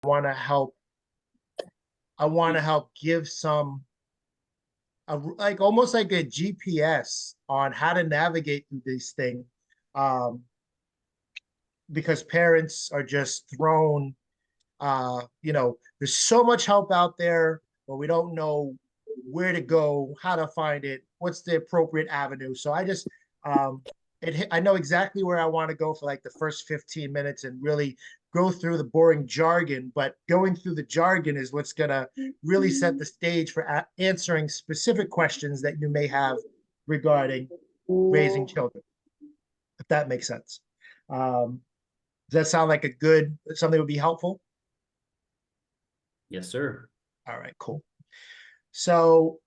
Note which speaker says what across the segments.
Speaker 1: want to help. I want to help give like almost like a GPS on how to navigate through this thing, um, because parents are just thrown. There's so much help out there, but we don't know where to go, how to find it, what's the appropriate avenue. So um, I know exactly where I want to go for like the first 15 minutes and really go through the boring jargon. But going through the jargon is what's gonna really set the stage for answering specific questions that you may have regarding raising children, if that makes sense. Um, does that sound like a good something that would be helpful?
Speaker 2: Yes, sir.
Speaker 1: All right, cool. So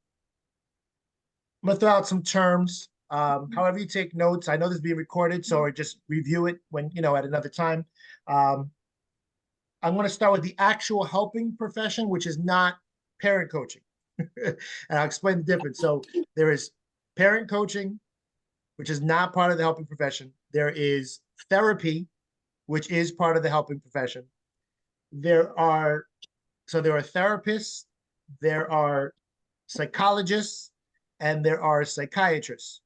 Speaker 1: I'm gonna throw out some terms. However you take notes, I know this is being recorded, so just review it when at another time. Um, I'm going to start with the actual helping profession, which is not parent coaching, and I'll explain the difference. So there is parent coaching, which is not part of the helping profession. There is therapy, which is part of the helping profession. There are there are therapists, there are psychologists, and there are psychiatrists.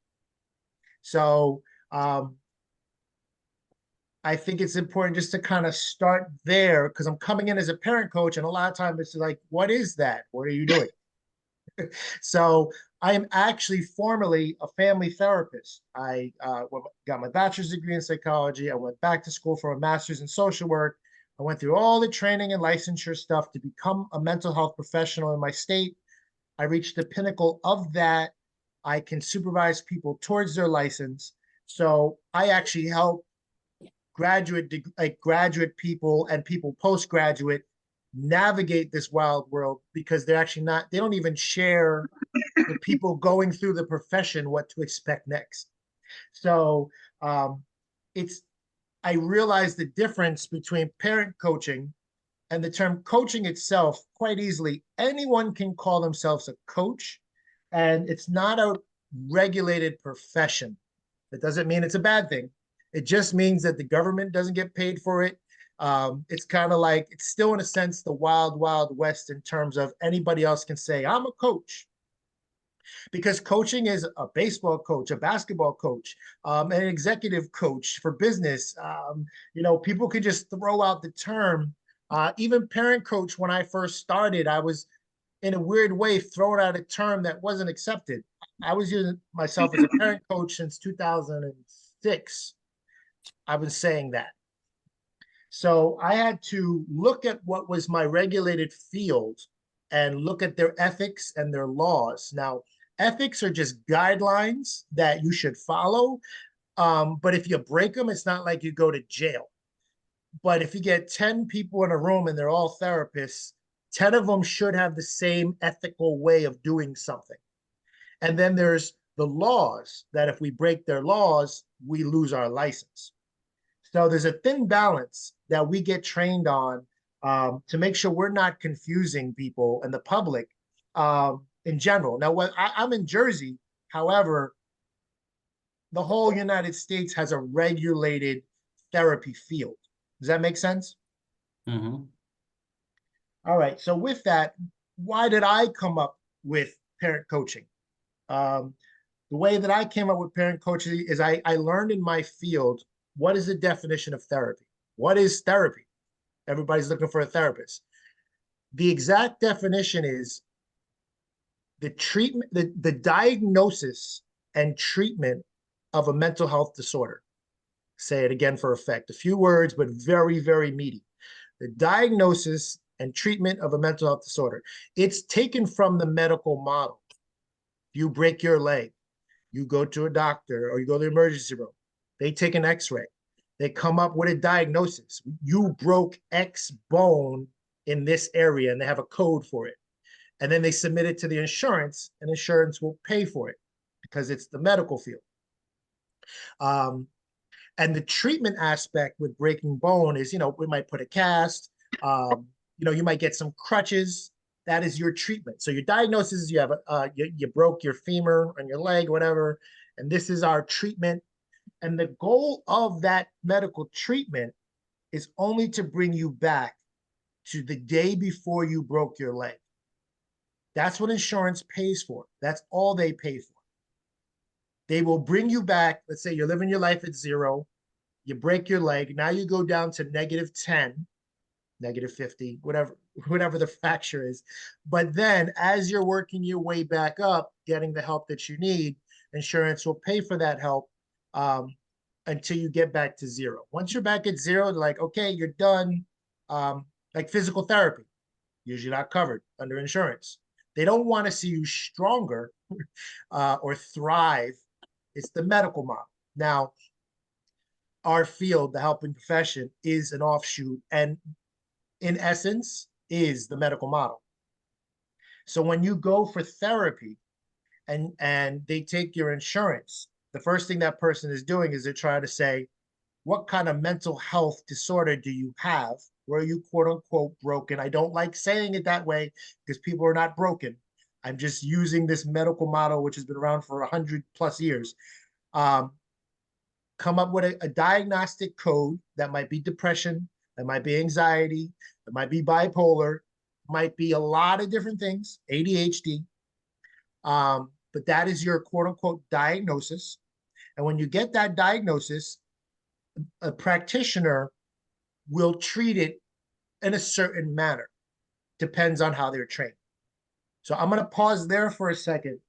Speaker 1: So um, I think it's important just to kind of start there because I'm coming in as a parent coach, and a lot of times it's like, what is that? What are you doing? So I am actually formally a family therapist. I got my bachelor's degree in psychology. I went back to school for a master's in social work. I went through all the training and licensure stuff to become a mental health professional in my state. I reached the pinnacle of that. I can supervise people towards their license. So I actually help graduate people and people postgraduate navigate this wild world because they're actually not, they don't even share with people going through the profession what to expect next. So um, it's I realize the difference between parent coaching and the term coaching itself. Quite easily anyone can call themselves a coach, and it's not a regulated profession. That doesn't mean it's a bad thing. It just means that the government doesn't get paid for it. It's kind of like it's still, in a sense, the wild, wild west in terms of anybody else can say, I'm a coach. Because coaching is a baseball coach, a basketball coach, an executive coach for business. People can just throw out the term. Even parent coach, when I first started, I was in a weird way thrown out a term that wasn't accepted. I was using myself as a parent coach since 2006. I've been saying that. So I had to look at what was my regulated field and look at their ethics and their laws. Now, ethics are just guidelines that you should follow. But if you break them, it's not like you go to jail. But if you get 10 people in a room and they're all therapists, 10 of them should have the same ethical way of doing something. And then there's the laws that if we break their laws, we lose our license. So there's a thin balance that we get trained on to make sure we're not confusing people and the public in general. Now, I'm in Jersey, however, the whole United States has a regulated therapy field. Does that make sense?
Speaker 2: Mm-hmm.
Speaker 1: All right. So with that, why did I come up with parent coaching? Um, the way that I came up with parent coaching is I learned in my field what is the definition of therapy? What is therapy? Everybody's looking for a therapist. The exact definition is the treatment, the diagnosis and treatment of a mental health disorder. Say it again for effect. A few words, but very, very meaty. The diagnosis and treatment of a mental health disorder. It's taken from the medical model. You break your leg, you go to a doctor or you go to the emergency room. They take an x-ray. They come up with a diagnosis. You broke X bone in this area, and they have a code for it. And then they submit it to the insurance, and insurance will pay for it because it's the medical field. Um, and the treatment aspect with breaking bone is, we might put a cast, you might get some crutches. That is your treatment. So your diagnosis is you broke your femur on your leg, whatever, and this is our treatment. And the goal of that medical treatment is only to bring you back to the day before you broke your leg. That's what insurance pays for. That's all they pay for. They will bring you back. Let's say you're living your life at 0, you break your leg. Now you go down to -10, -50, whatever the fracture is. But then as you're working your way back up, getting the help that you need, insurance will pay for that help until you get back to 0. Once you're back at 0, they're like, okay, you're done. Like physical therapy, usually not covered under insurance. They don't want to see you stronger or thrive. It's the medical model. Now, our field, the helping profession, is an offshoot and in essence is the medical model. So when you go for therapy and they take your insurance, the first thing that person is doing is they're trying to say, what kind of mental health disorder do you have? Were you quote unquote broken? I don't like saying it that way because people are not broken. I'm just using this medical model, which has been around for 100+ years. Come up with a diagnostic code that might be depression, that might be anxiety, that might be bipolar, might be a lot of different things, ADHD. But that is your quote unquote diagnosis. And when you get that diagnosis, a practitioner will treat it in a certain manner. Depends on how they're trained. So I'm going to pause there for a second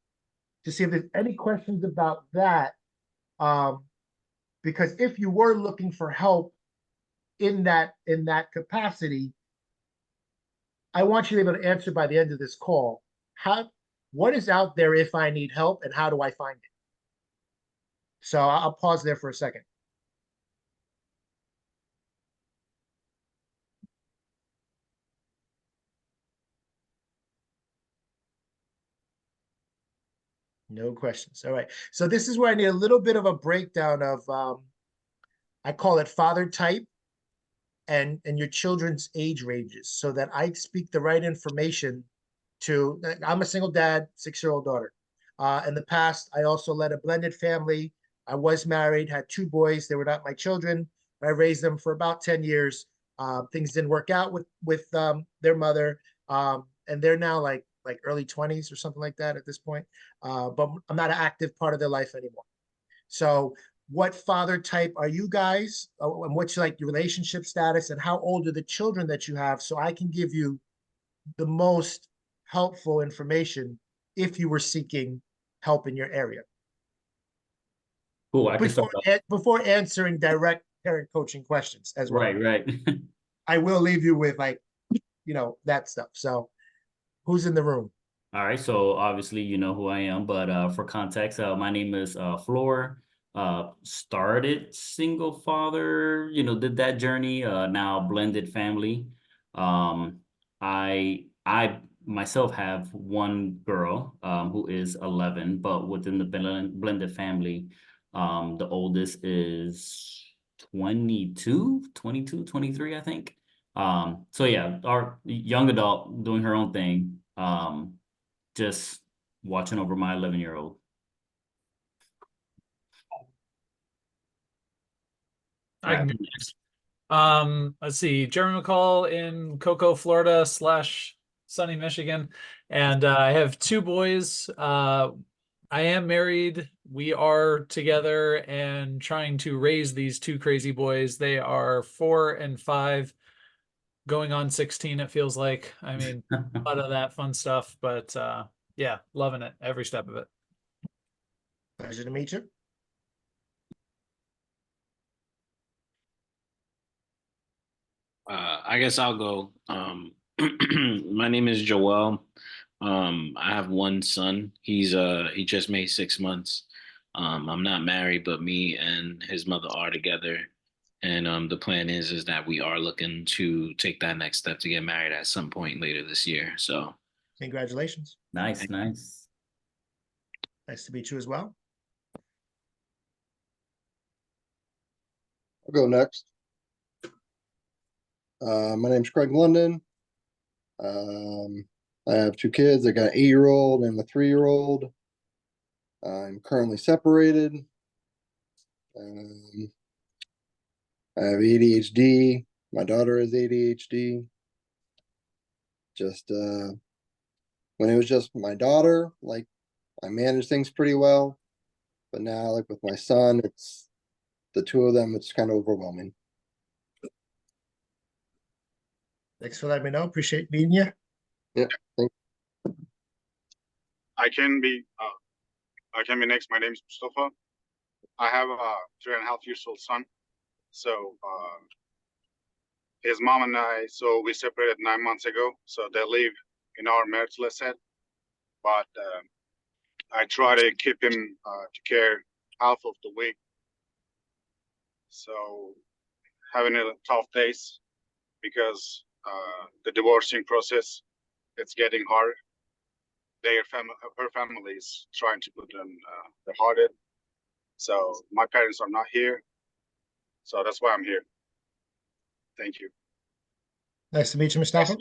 Speaker 1: to see if there's any questions about that. Because if you were looking for help in that capacity, I want you to be able to answer by the end of this call. What is out there if I need help, and how do I find it? So I'll pause there for a second. No questions. All right. So this is where I need a little bit of a breakdown of, I call it father type and your children's age ranges so that I speak the right information to, I'm a single dad, 6-year-old daughter. In the past, I also led a blended family. I was married, had 2 boys. They were not my children. I raised them for about 10 years. Things didn't work out with their mother. And they're now like early 20s or something like that at this point. But I'm not an active part of their life anymore. So what father type are you guys? And what's like your relationship status, and how old are the children that you have? So I can give you the most helpful information if you were seeking help in your area.
Speaker 2: Cool. I can start off.
Speaker 1: Before answering direct parent coaching questions as well.
Speaker 2: Right.
Speaker 1: I will leave you with like, that stuff. So who's in the room?
Speaker 2: All right. So obviously you know who I am, but for context, my name is Floor. Started single father, did that journey, now blended family. I myself have one girl who is 11, but within the blended family, the oldest is 22, 23, I think. So yeah, our young adult doing her own thing. Just watching over my 11-year-old.
Speaker 3: I can go next. Let's see. Jeremy McCall in Cocoa, Florida / sunny Michigan. And I have 2 boys. I am married. We are together and trying to raise these 2 crazy boys. They are 4 and 5, going on 16, it feels like. I mean, a lot of that fun stuff, but yeah, loving it, every step of it.
Speaker 1: Pleasure to meet you.
Speaker 4: I guess I'll go. My name is Joel. I have one son. He just made 6 months. I'm not married, but me and his mother are together. And the plan is that we are looking to take that next step to get married at some point later this year. So
Speaker 1: congratulations.
Speaker 2: Nice.
Speaker 1: Nice to meet you as well.
Speaker 5: I'll go next. My name's Craig London. I have 2 kids. I got an 8-year-old and a 3-year-old. I'm currently separated. I have ADHD. My daughter has ADHD. Just when it was just my daughter, like I managed things pretty well. But now, like with my son, it's the two of them, it's kind of overwhelming.
Speaker 1: Thanks for letting me know. Appreciate meeting you.
Speaker 6: I can be next. My name is Mustafa. I have a 3.5 years old son. So his mom and I, so we separated 9 months ago. So they live in our marital set. But I try to keep him to care half of the week. So having a tough days because the divorcing process, it's getting hard. Her family is trying to put them the heart in. So my parents are not here. So that's why I'm here. Thank you.
Speaker 1: Nice to meet you, Mustafa.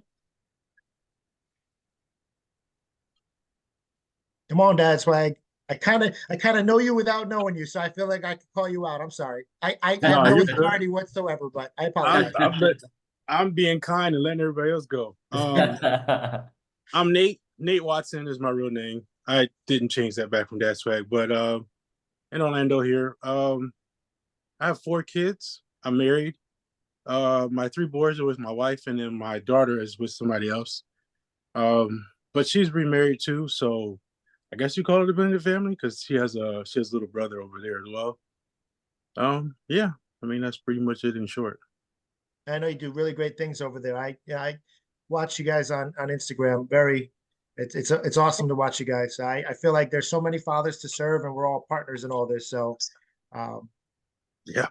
Speaker 1: Come on, Dad Swag. I kind of know you without knowing you, so I feel like I could call you out. I'm sorry. I
Speaker 7: No,
Speaker 1: have no
Speaker 7: you're good.
Speaker 1: authority whatsoever, but I apologize.
Speaker 7: I'm being kind and letting everybody else go. I'm Nate. Nate Watson is my real name. I didn't change that back from Dad Swag, but in Orlando here. I have 4 kids. I'm married. My 3 boys are with my wife, and then my daughter is with somebody else. But she's remarried too, so I guess you call it a blended family because she has a little brother over there as well. Yeah, I mean that's pretty much it in short.
Speaker 1: I know you do really great things over there. I watch you guys on Instagram. It's awesome to watch you guys. I feel like there's so many fathers to serve, and we're all partners in all this. So,
Speaker 7: Yeah.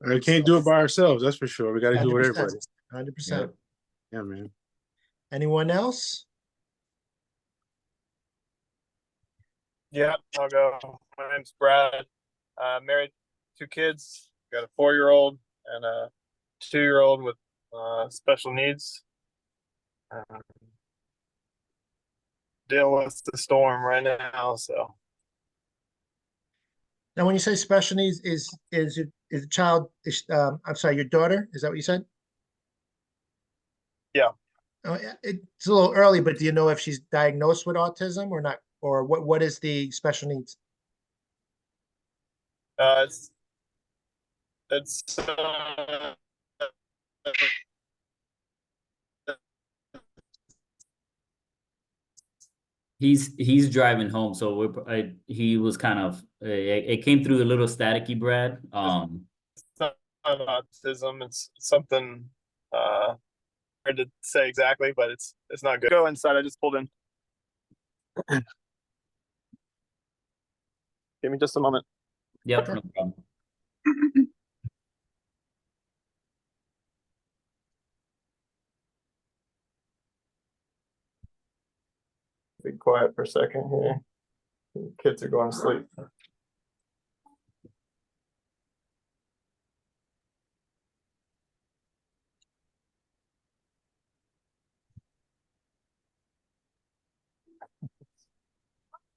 Speaker 7: We can't do it by ourselves, that's for sure. We got to do it with everybody.
Speaker 1: 100%.
Speaker 7: Yeah, man.
Speaker 1: Anyone else?
Speaker 8: Yeah, I'll go. My name's Brad. Married, 2 kids. Got a 4-year-old and a 2-year-old with special needs. Dealing with the storm right now, so.
Speaker 1: Now, when you say special needs, is the child? I'm sorry, your daughter? Is that what you said?
Speaker 8: Yeah.
Speaker 1: Yeah, it's a little early, but do you know if she's diagnosed with autism or not, or what is the special needs?
Speaker 8: It's
Speaker 2: He's driving home, so he was kind of it came through a little staticky, Brad.
Speaker 8: not autism. It's something hard to say exactly, but it's not good. Go inside. I just pulled in. Give me just a moment.
Speaker 2: Yep, no problem.
Speaker 8: Be quiet for a second here. Kids are going to sleep.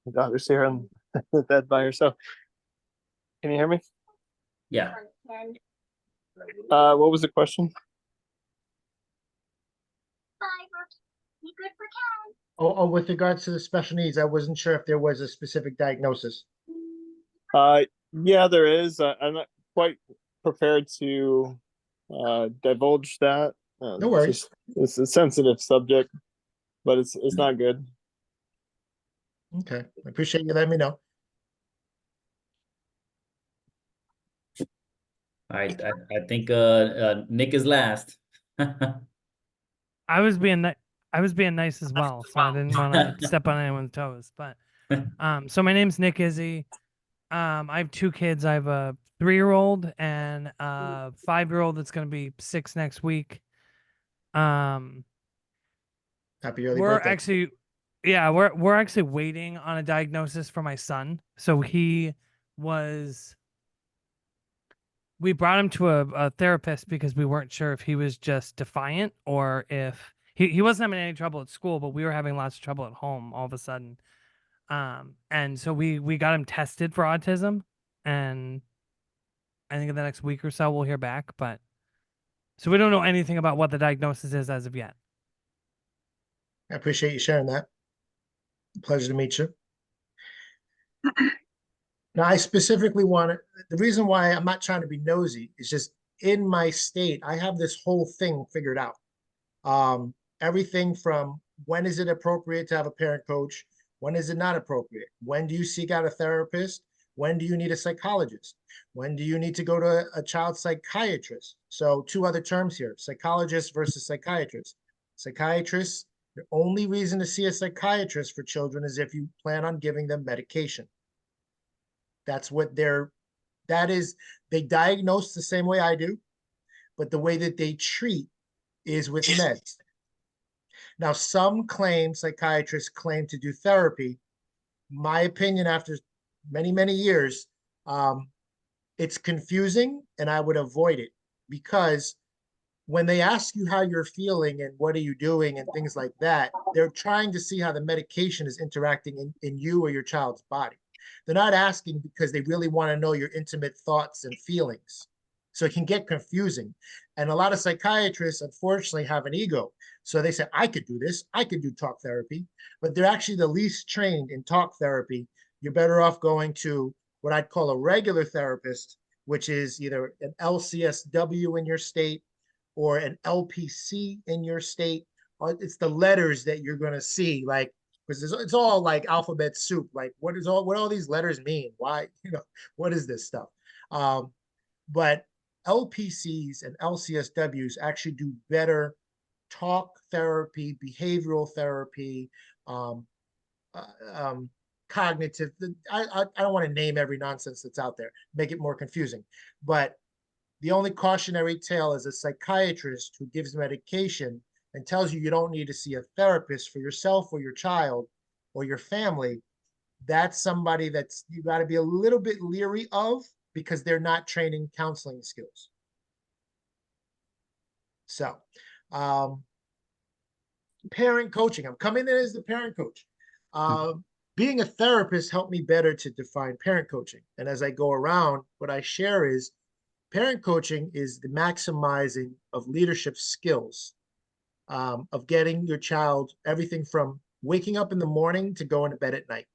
Speaker 8: My daughter's here in the bed by herself. Can you hear me?
Speaker 2: Yeah.
Speaker 8: What was the question?
Speaker 1: Oh, with regards to the special needs, I wasn't sure if there was a specific diagnosis.
Speaker 8: Yeah, there is. I'm not quite prepared to divulge that.
Speaker 1: No worries.
Speaker 8: It's a sensitive subject, but it's not good.
Speaker 1: Okay, I appreciate you letting me know.
Speaker 2: All right, I think Nick is last.
Speaker 9: I was being nice as well, so I didn't want to step on anyone's toes. But so my name's Nick Izzy. I have 2 kids. I have a 3-year-old and a 5-year-old that's going to be 6 next week.
Speaker 1: Happy early
Speaker 9: We're
Speaker 1: birthday.
Speaker 9: actually, yeah, we're actually waiting on a diagnosis for my son. So we brought him to a therapist because we weren't sure if he was just defiant or if he wasn't having any trouble at school, but we were having lots of trouble at home all of a sudden. And so we got him tested for autism, and I think in the next week or so we'll hear back. But so we don't know anything about what the diagnosis is as of yet.
Speaker 1: I appreciate you sharing that. Pleasure to meet you. Now, I specifically want the reason why I'm not trying to be nosy is just in my state, I have this whole thing figured out. Everything from when is it appropriate to have a parent coach? When is it not appropriate? When do you seek out a therapist? When do you need a psychologist? When do you need to go to a child psychiatrist? So two other terms here, psychologist versus psychiatrist. Psychiatrists, the only reason to see a psychiatrist for children is if you plan on giving them medication. That's what that is, they diagnose the same way I do, but the way that they treat is with meds. Now, psychiatrists claim to do therapy. My opinion, after many, many years, it's confusing and I would avoid it because when they ask you how you're feeling and what are you doing and things like that, they're trying to see how the medication is interacting in you or your child's body. They're not asking because they really want to know your intimate thoughts and feelings. So it can get confusing. And a lot of psychiatrists, unfortunately, have an ego. So they say, I could do this. I could do talk therapy. But they're actually the least trained in talk therapy. You're better off going to what I'd call a regular therapist, which is either an LCSW in your state or an LPC in your state. It's the letters that you're going to see, like, because it's all like alphabet soup. Like, what all these letters mean? Why, what is this stuff? But LPCs and LCSWs actually do better talk therapy, behavioral therapy, cognitive. I don't want to name every nonsense that's out there, make it more confusing. But the only cautionary tale is a psychiatrist who gives medication and tells you don't need to see a therapist for yourself or your child or your family. That's somebody that's you got to be a little bit leery of because they're not training counseling skills. So, parent coaching. I'm coming in as the parent coach. Being a therapist helped me better to define parent coaching. And as I go around, what I share is parent coaching is the maximizing of leadership skills, of getting your child everything from waking up in the morning to going to bed at night.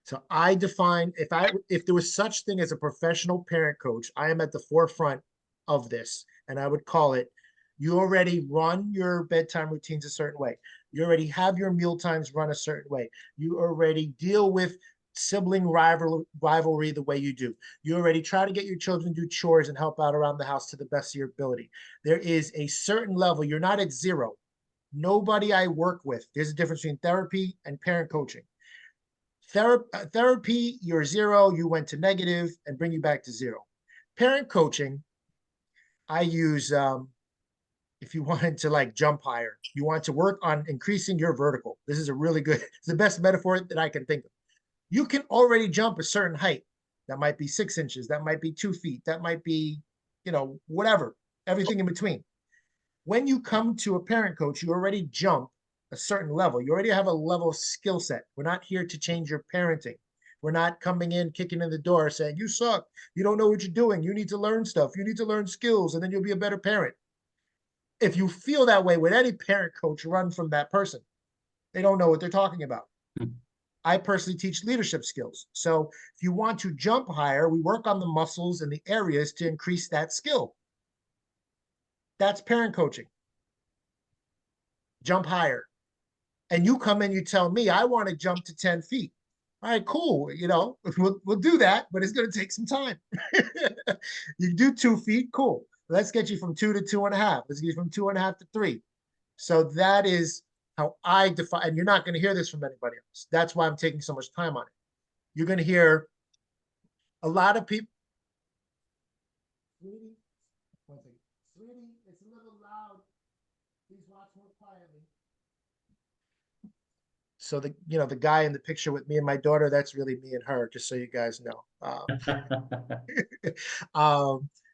Speaker 1: So I define, if there was such thing as a professional parent coach, I am at the forefront of this. And I would call it, you already run your bedtime routines a certain way. You already have your meal times run a certain way. You already deal with sibling rivalry the way you do. You already try to get your children to do chores and help out around the house to the best of your ability. There is a certain level. You're not at zero. Nobody I work with, there's a difference between therapy and parent coaching. Therapy, you're zero, you went to negative and bring you back to zero. Parent coaching, I use, if you wanted to like jump higher, you want to work on increasing your vertical. This is a really good, it's the best metaphor that I can think of. You can already jump a certain height. That might be 6 inches. That might be 2 feet. That might be, whatever, everything in between. When you come to a parent coach, you already jump a certain level. You already have a level of skill set. We're not here to change your parenting. We're not coming in, kicking in the door saying, you suck. You don't know what you're doing. You need to learn stuff. You need to learn skills, and then you'll be a better parent. If you feel that way with any parent coach, run from that person. They don't know what they're talking about. I personally teach leadership skills. So if you want to jump higher, we work on the muscles and the areas to increase that skill. That's parent coaching. Jump higher. And you come in, you tell me, I want to jump to 10 feet. All right, cool. We'll do that, but it's going to take some time. You do 2 feet, cool. Let's get you from 2 to 2.5. Let's get you from 2.5 to 3. So that is how I define, and you're not going to hear this from anybody else. That's why I'm taking so much time on it. You're going to hear a lot of people. Sweetie, it's a little loud. Please watch more quietly. So the guy in the picture with me and my daughter, that's really me and her, just so you guys know.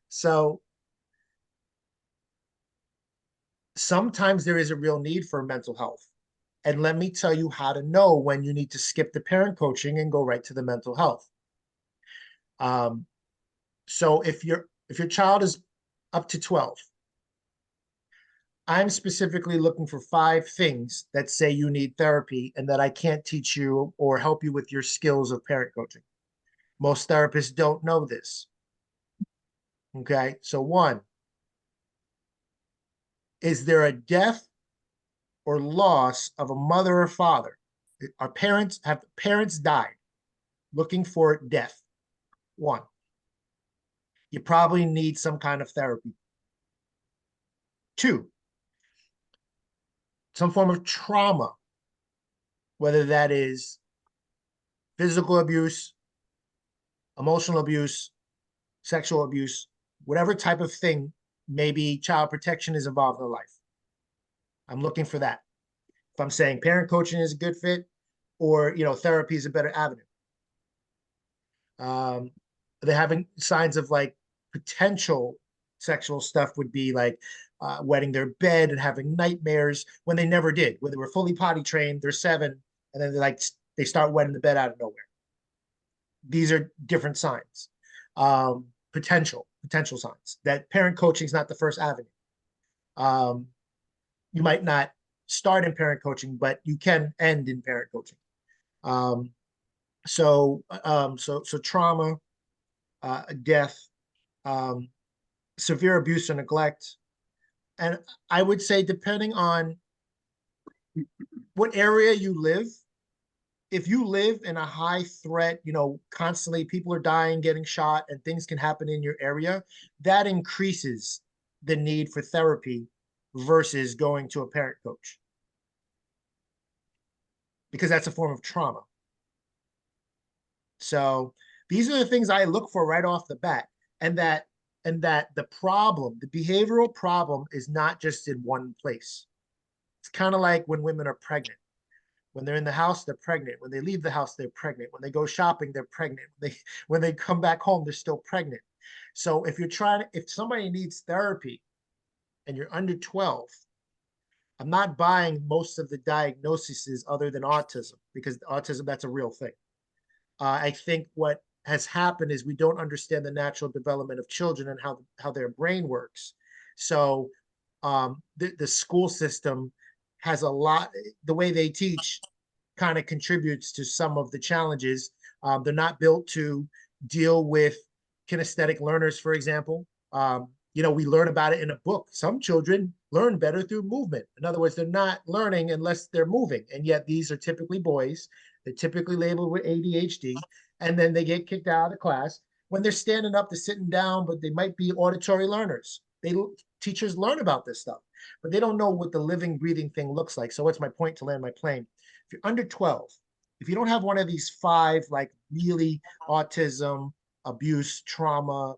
Speaker 1: So sometimes there is a real need for mental health. And let me tell you how to know when you need to skip the parent coaching and go right to the mental health. So if your child is up to 12, I'm specifically looking for 5 things that say you need therapy and that I can't teach you or help you with your skills of parent coaching. Most therapists don't know this. Okay, so 1, is there a death or loss of a mother or father? Have parents died? Looking for death. 1. You probably need some kind of therapy. 2, some form of trauma, whether that is physical abuse, emotional abuse, sexual abuse, whatever type of thing, maybe child protection is involved in their life. I'm looking for that. If I'm saying parent coaching is a good fit, or therapy is a better avenue. They're having signs of like potential sexual stuff would be like wetting their bed and having nightmares when they never did. When they were fully potty trained, they're 7, and then they start wetting the bed out of nowhere. These are different signs, potential signs that parent coaching is not the first avenue. You might not start in parent coaching, but you can end in parent coaching. So trauma, death, severe abuse or neglect. And I would say, depending on what area you live, if you live in a high threat, constantly people are dying, getting shot, and things can happen in your area, that increases the need for therapy versus going to a parent coach, because that's a form of trauma. So these are the things I look for right off the bat, and that the behavioral problem is not just in one place. It's kind of like when women are pregnant. When they're in the house, they're pregnant. When they leave the house, they're pregnant. When they go shopping, they're pregnant. When they come back home, they're still pregnant. So if somebody needs therapy and you're under 12, I'm not buying most of the diagnoses other than autism, because autism, that's a real thing. I think what has happened is we don't understand the natural development of children and how their brain works. So the school system has a lot, the way they teach kind of contributes to some of the challenges. They're not built to deal with kinesthetic learners, for example. We learn about it in a book. Some children learn better through movement. In other words, they're not learning unless they're moving. And yet these are typically boys. They're typically labeled with ADHD. And then they get kicked out of the class when they're standing up to sitting down, but they might be auditory learners. Teachers learn about this stuff, but they don't know what the living, breathing thing looks like. So what's my point to land my plane? If you're under 12, if you don't have one of these 5, like really autism, abuse, trauma,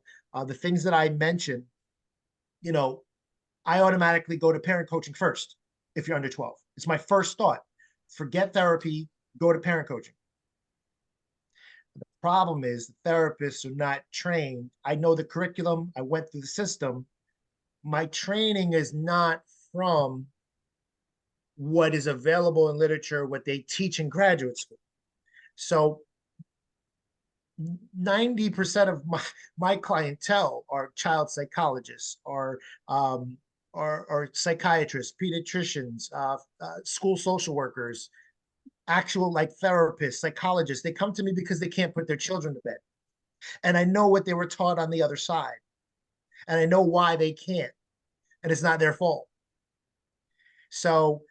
Speaker 1: the things that I mentioned, I automatically go to parent coaching first. If you're under 12, it's my first thought. Forget therapy, go to parent coaching. The problem is the therapists are not trained. I know the curriculum. I went through the system. My training is not from what is available in literature, what they teach in graduate school. So 90% of my clientele are child psychologists, or psychiatrists, pediatricians, school social workers, actual like therapists, psychologists. They come to me because they can't put their children to bed. And I know what they were taught on the other side. And I know why they can't. And it's not their fault. So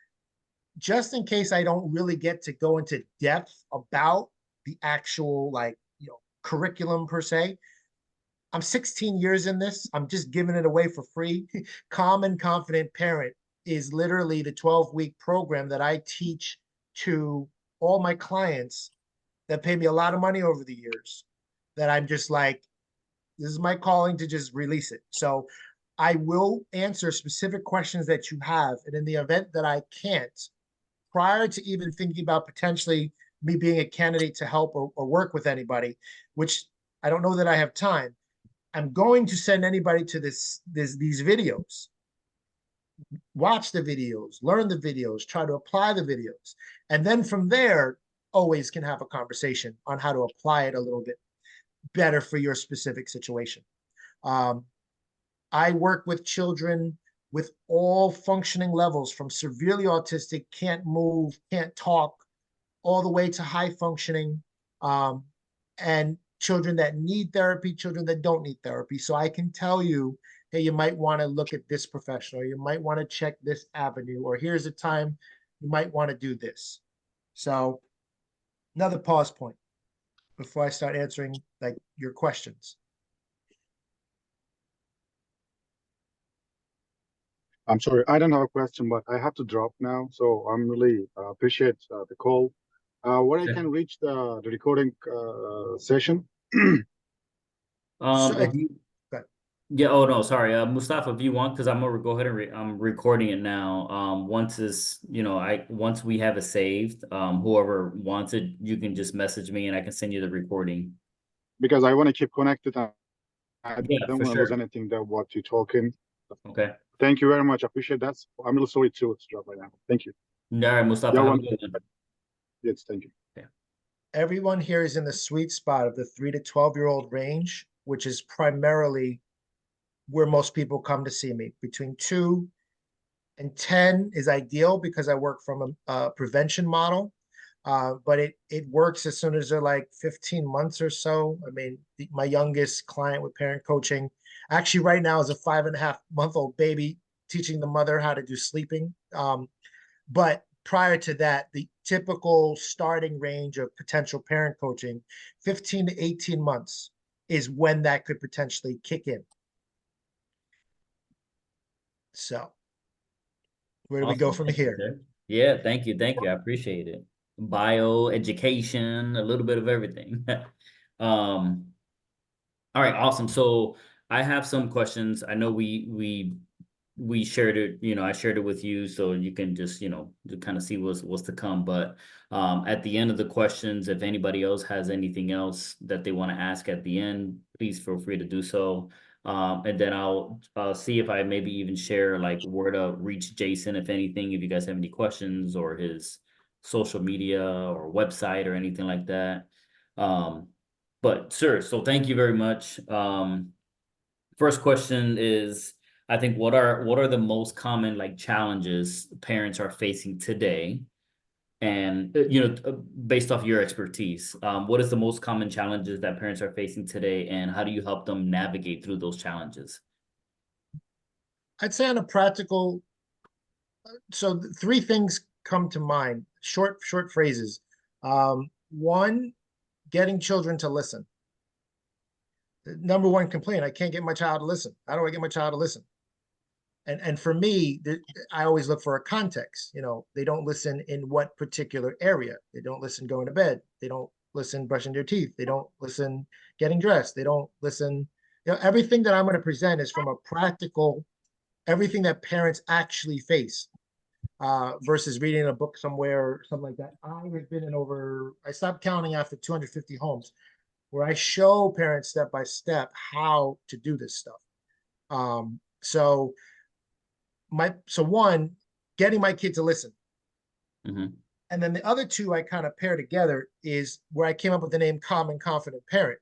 Speaker 1: just in case I don't really get to go into depth about the actual curriculum per se, I'm 16 years in this. I'm just giving it away for free. Calm and Confident Parent is literally the 12-week program that I teach to all my clients that pay me a lot of money over the years, that I'm just like, this is my calling to just release it. So I will answer specific questions that you have. And in the event that I can't, prior to even thinking about potentially me being a candidate to help or work with anybody, which I don't know that I have time, I'm going to send anybody to these videos. Watch the videos, learn the videos, try to apply the videos. And then from there, always can have a conversation on how to apply it a little bit better for your specific situation. I work with children with all functioning levels, from severely autistic, can't move, can't talk, all the way to high functioning, and children that need therapy, children that don't need therapy. So I can tell you, hey, you might want to look at this professional, you might want to check this avenue, or here's a time you might want to do this. So another pause point before I start answering like your questions.
Speaker 6: I'm sorry, I don't have a question, but I have to drop now. So I'm really appreciate the call. Where I
Speaker 2: Okay.
Speaker 6: can reach the recording session?
Speaker 1: So
Speaker 2: If you,
Speaker 1: Good.
Speaker 2: yeah, oh no, sorry, Mustafa, if you want, because I'm gonna go ahead and I'm recording it now. Once it's, once we have it saved, whoever wants it, you can just message me and I can send you the recording.
Speaker 6: Because I want to keep connected. I
Speaker 2: Yeah,
Speaker 6: don't
Speaker 2: for
Speaker 6: want to lose
Speaker 2: sure.
Speaker 6: anything that what you're talking.
Speaker 2: Okay.
Speaker 6: Thank you very much. I appreciate that. I'm really sorry to drop right now. Thank you.
Speaker 2: All right, Mustafa,
Speaker 6: Yeah,
Speaker 2: have a
Speaker 6: one-
Speaker 2: good one.
Speaker 6: Yes, thank you.
Speaker 1: everyone here is in the sweet spot of the 3 to 12-year-old range, which is primarily where most people come to see me. Between 2 and 10 is ideal because I work from a prevention model. But it works as soon as they're like 15 months or so. I mean, my youngest client with parent coaching actually right now is a 5.5-month-old baby, teaching the mother how to do sleeping. But prior to that, the typical starting range of potential parent coaching, 15 to 18 months is when that could potentially kick in. So where do we go
Speaker 2: Awesome.
Speaker 1: from
Speaker 2: Thank you,
Speaker 1: here?
Speaker 2: sir. Yeah, thank you. Thank you. I appreciate it. Bio, education, a little bit of everything. All right, awesome. So I have some questions. I know we shared it, I shared it with you so you can just, to kind of see what's to come. But at the end of the questions, if anybody else has anything else that they want to ask at the end, please feel free to do so. And then I'll see if I maybe even share like where to reach Jason, if anything, if you guys have any questions, or his social media or website or anything like that. But sir, so thank you very much. First question is, I think, what are the most common like challenges parents are facing today? And based off your expertise, what is the most common challenges that parents are facing today, and how do you help them navigate through those challenges?
Speaker 1: I'd say on a practical, so 3 things come to mind, short phrases. One, getting children to listen. The number one complaint, I can't get my child to listen. How do I get my child to listen? And for me, I always look for a context. They don't listen in what particular area. They don't listen going to bed. They don't listen brushing their teeth. They don't listen getting dressed. They don't listen. Everything that I'm going to present is from a practical, everything that parents actually face, versus reading a book somewhere or something like that. I have been I stopped counting after 250 homes where I show parents step by step how to do this stuff. So one, getting my kid to listen.
Speaker 2: Mm-hmm.
Speaker 1: And then the other 2 I kind of pair together is where I came up with the name Calm and Confident Parent.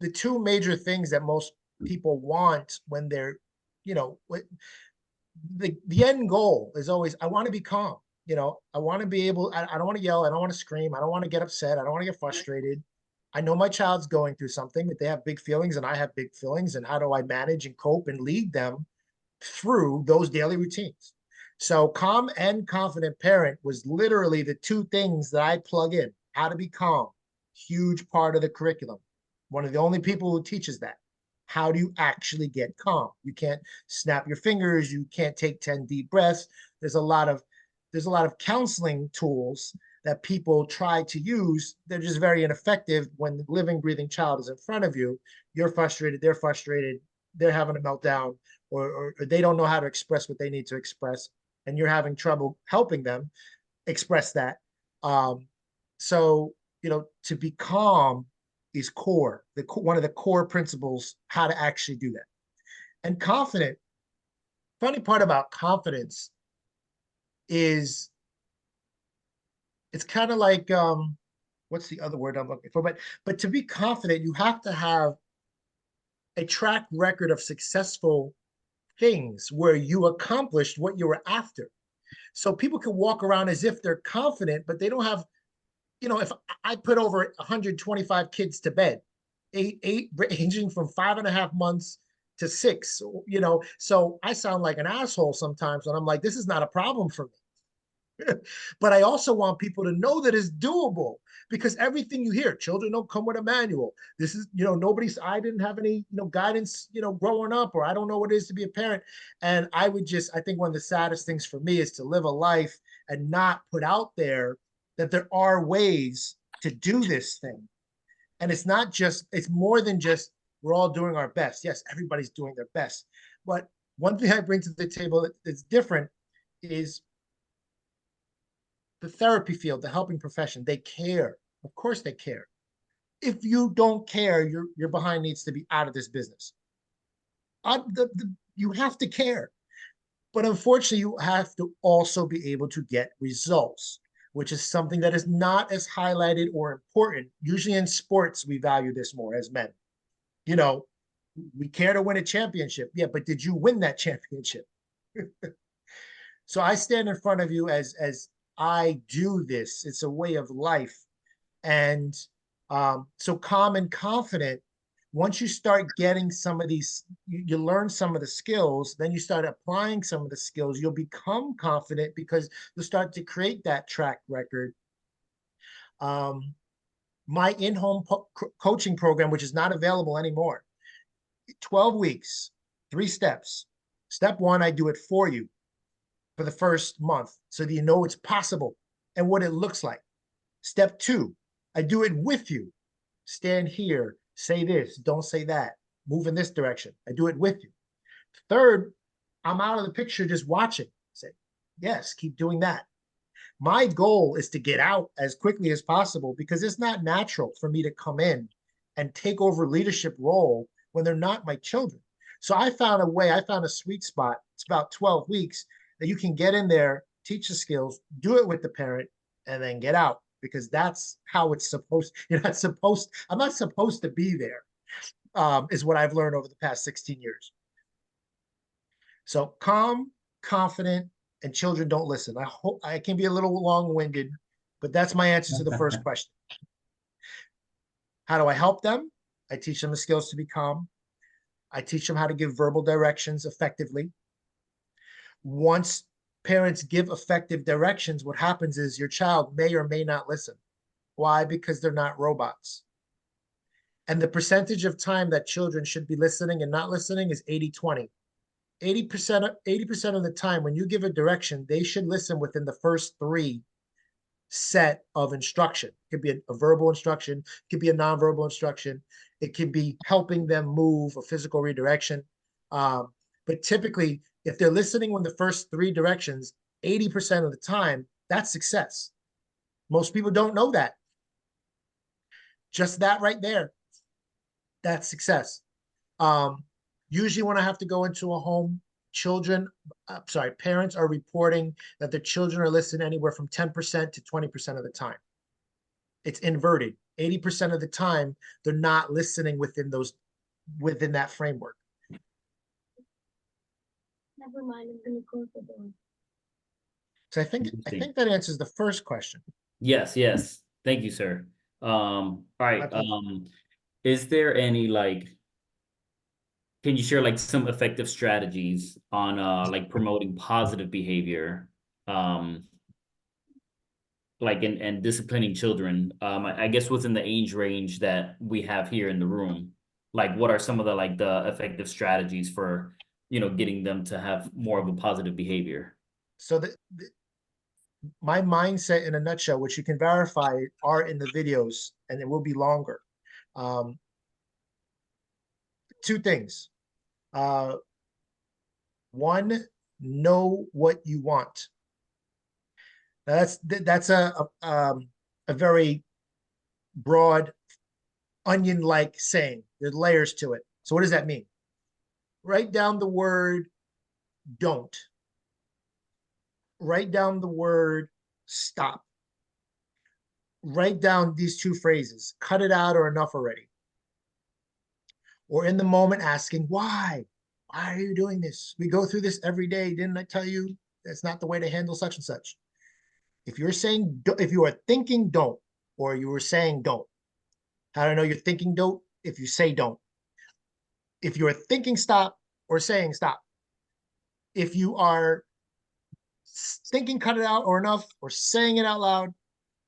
Speaker 1: The 2 major things that most people want when they're, the end goal is always, I want to be calm. I want to be able, I don't want to yell. I don't want to scream. I don't want to get upset. I don't want to get frustrated. I know my child's going through something, but they have big feelings and I have big feelings. And how do I manage and cope and lead them through those daily routines? So Calm and Confident Parent was literally the 2 things that I plug in. How to be calm, huge part of the curriculum. One of the only people who teaches that. How do you actually get calm? You can't snap your fingers. You can't take 10 deep breaths. There's a lot of counseling tools that people try to use. They're just very ineffective when the living, breathing child is in front of you. You're frustrated. They're frustrated. They're having a meltdown, or they don't know how to express what they need to express, and you're having trouble helping them express that. So, to be calm is core, one of the core principles, how to actually do that. And confident, funny part about confidence is it's kind of like, what's the other word I'm looking for? But to be confident, you have to have a track record of successful things where you accomplished what you were after. So people can walk around as if they're confident, but they don't have, if I put over 125 kids to bed, eight ranging from 5.5 months to 6, so I sound like an asshole sometimes when I'm like, this is not a problem for me. But I also want people to know that it's doable, because everything you hear, children don't come with a manual. This is, I didn't have any, guidance, growing up, or I don't know what it is to be a parent. And I think one of the saddest things for me is to live a life and not put out there that there are ways to do this thing. And it's more than just, we're all doing our best. Yes, everybody's doing their best. But one thing I bring to the table that's different is the therapy field, the helping profession. They care. Of course they care. If you don't care, your behind needs to be out of this business. You have to care. But unfortunately, you have to also be able to get results, which is something that is not as highlighted or important. Usually in sports, we value this more as men. We care to win a championship. Yeah, but did you win that championship? So I stand in front of you as I do this. It's a way of life. And so calm and confident, once you start getting some of these, you learn some of the skills, then you start applying some of the skills, you'll become confident because you'll start to create that track record. My in-home coaching program, which is not available anymore, 12 weeks, 3 steps. Step 1, I do it for you for the first month so that you know it's possible and what it looks like. Step 2, I do it with you. Stand here, say this, don't say that, move in this direction. I do it with you. Third, I'm out of the picture just watching. Say, yes, keep doing that. My goal is to get out as quickly as possible, because it's not natural for me to come in and take over leadership role when they're not my children. So I found a sweet spot. It's about 12 weeks that you can get in there, teach the skills, do it with the parent, and then get out, because that's how it's supposed. I'm not supposed to be there, is what I've learned over the past 16 years. So calm, confident, and children don't listen. I hope I can be a little long-winded, but that's my answer to the first question. How do I help them? I teach them the skills to be calm. I teach them how to give verbal directions effectively. Once parents give effective directions, what happens is your child may or may not listen. Why? Because they're not robots. And the percentage of time that children should be listening and not listening is 80-20. 80% of the time when you give a direction, they should listen within the first 3 set of instruction. It could be a verbal instruction, it could be a nonverbal instruction, it could be helping them move, a physical redirection. But typically, if they're listening when the first 3 directions, 80% of the time, that's success. Most people don't know that. Just that right there, that's success. Usually when I have to go into a home, parents are reporting that their children are listening anywhere from 10% to 20% of the time. It's inverted. 80% of the time, they're not listening within that framework.
Speaker 10: Never mind, I'm gonna close the door.
Speaker 1: So I think that answers the first question.
Speaker 2: Yes. Thank you, sir. All right. Is there any can you share some effective strategies on promoting positive behavior, and disciplining children? I guess within the age range that we have here in the room, what are some of the effective strategies for getting them to have more of a positive behavior?
Speaker 1: So my mindset in a nutshell, which you can verify, are in the videos, and it will be longer. 2 things. 1, know what you want. Now that's a very broad onion-like saying. There's layers to it. So what does that mean? Write down the word don't. Write down the word stop. Write down these 2 phrases: cut it out, or enough already. Or in the moment asking why. Why are you doing this? We go through this every day. Didn't I tell you that's not the way to handle such and such? If you're saying, if you are thinking don't, or you were saying don't, how do I know you're thinking don't? If you say don't. If you are thinking stop or saying stop. If you are thinking cut it out or enough, or saying it out loud,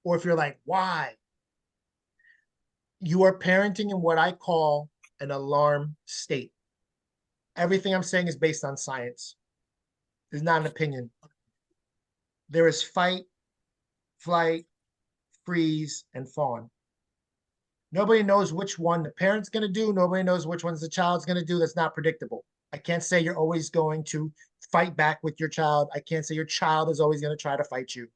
Speaker 1: or if you're like, why? You are parenting in what I call an alarm state. Everything I'm saying is based on science. It's not an opinion. There is fight, flight, freeze, and fawn. Nobody knows which one the parent's going to do. Nobody knows which one's the child's going to do. That's not predictable. I can't say you're always going to fight back with your child. I can't say your child is always going to try to fight you.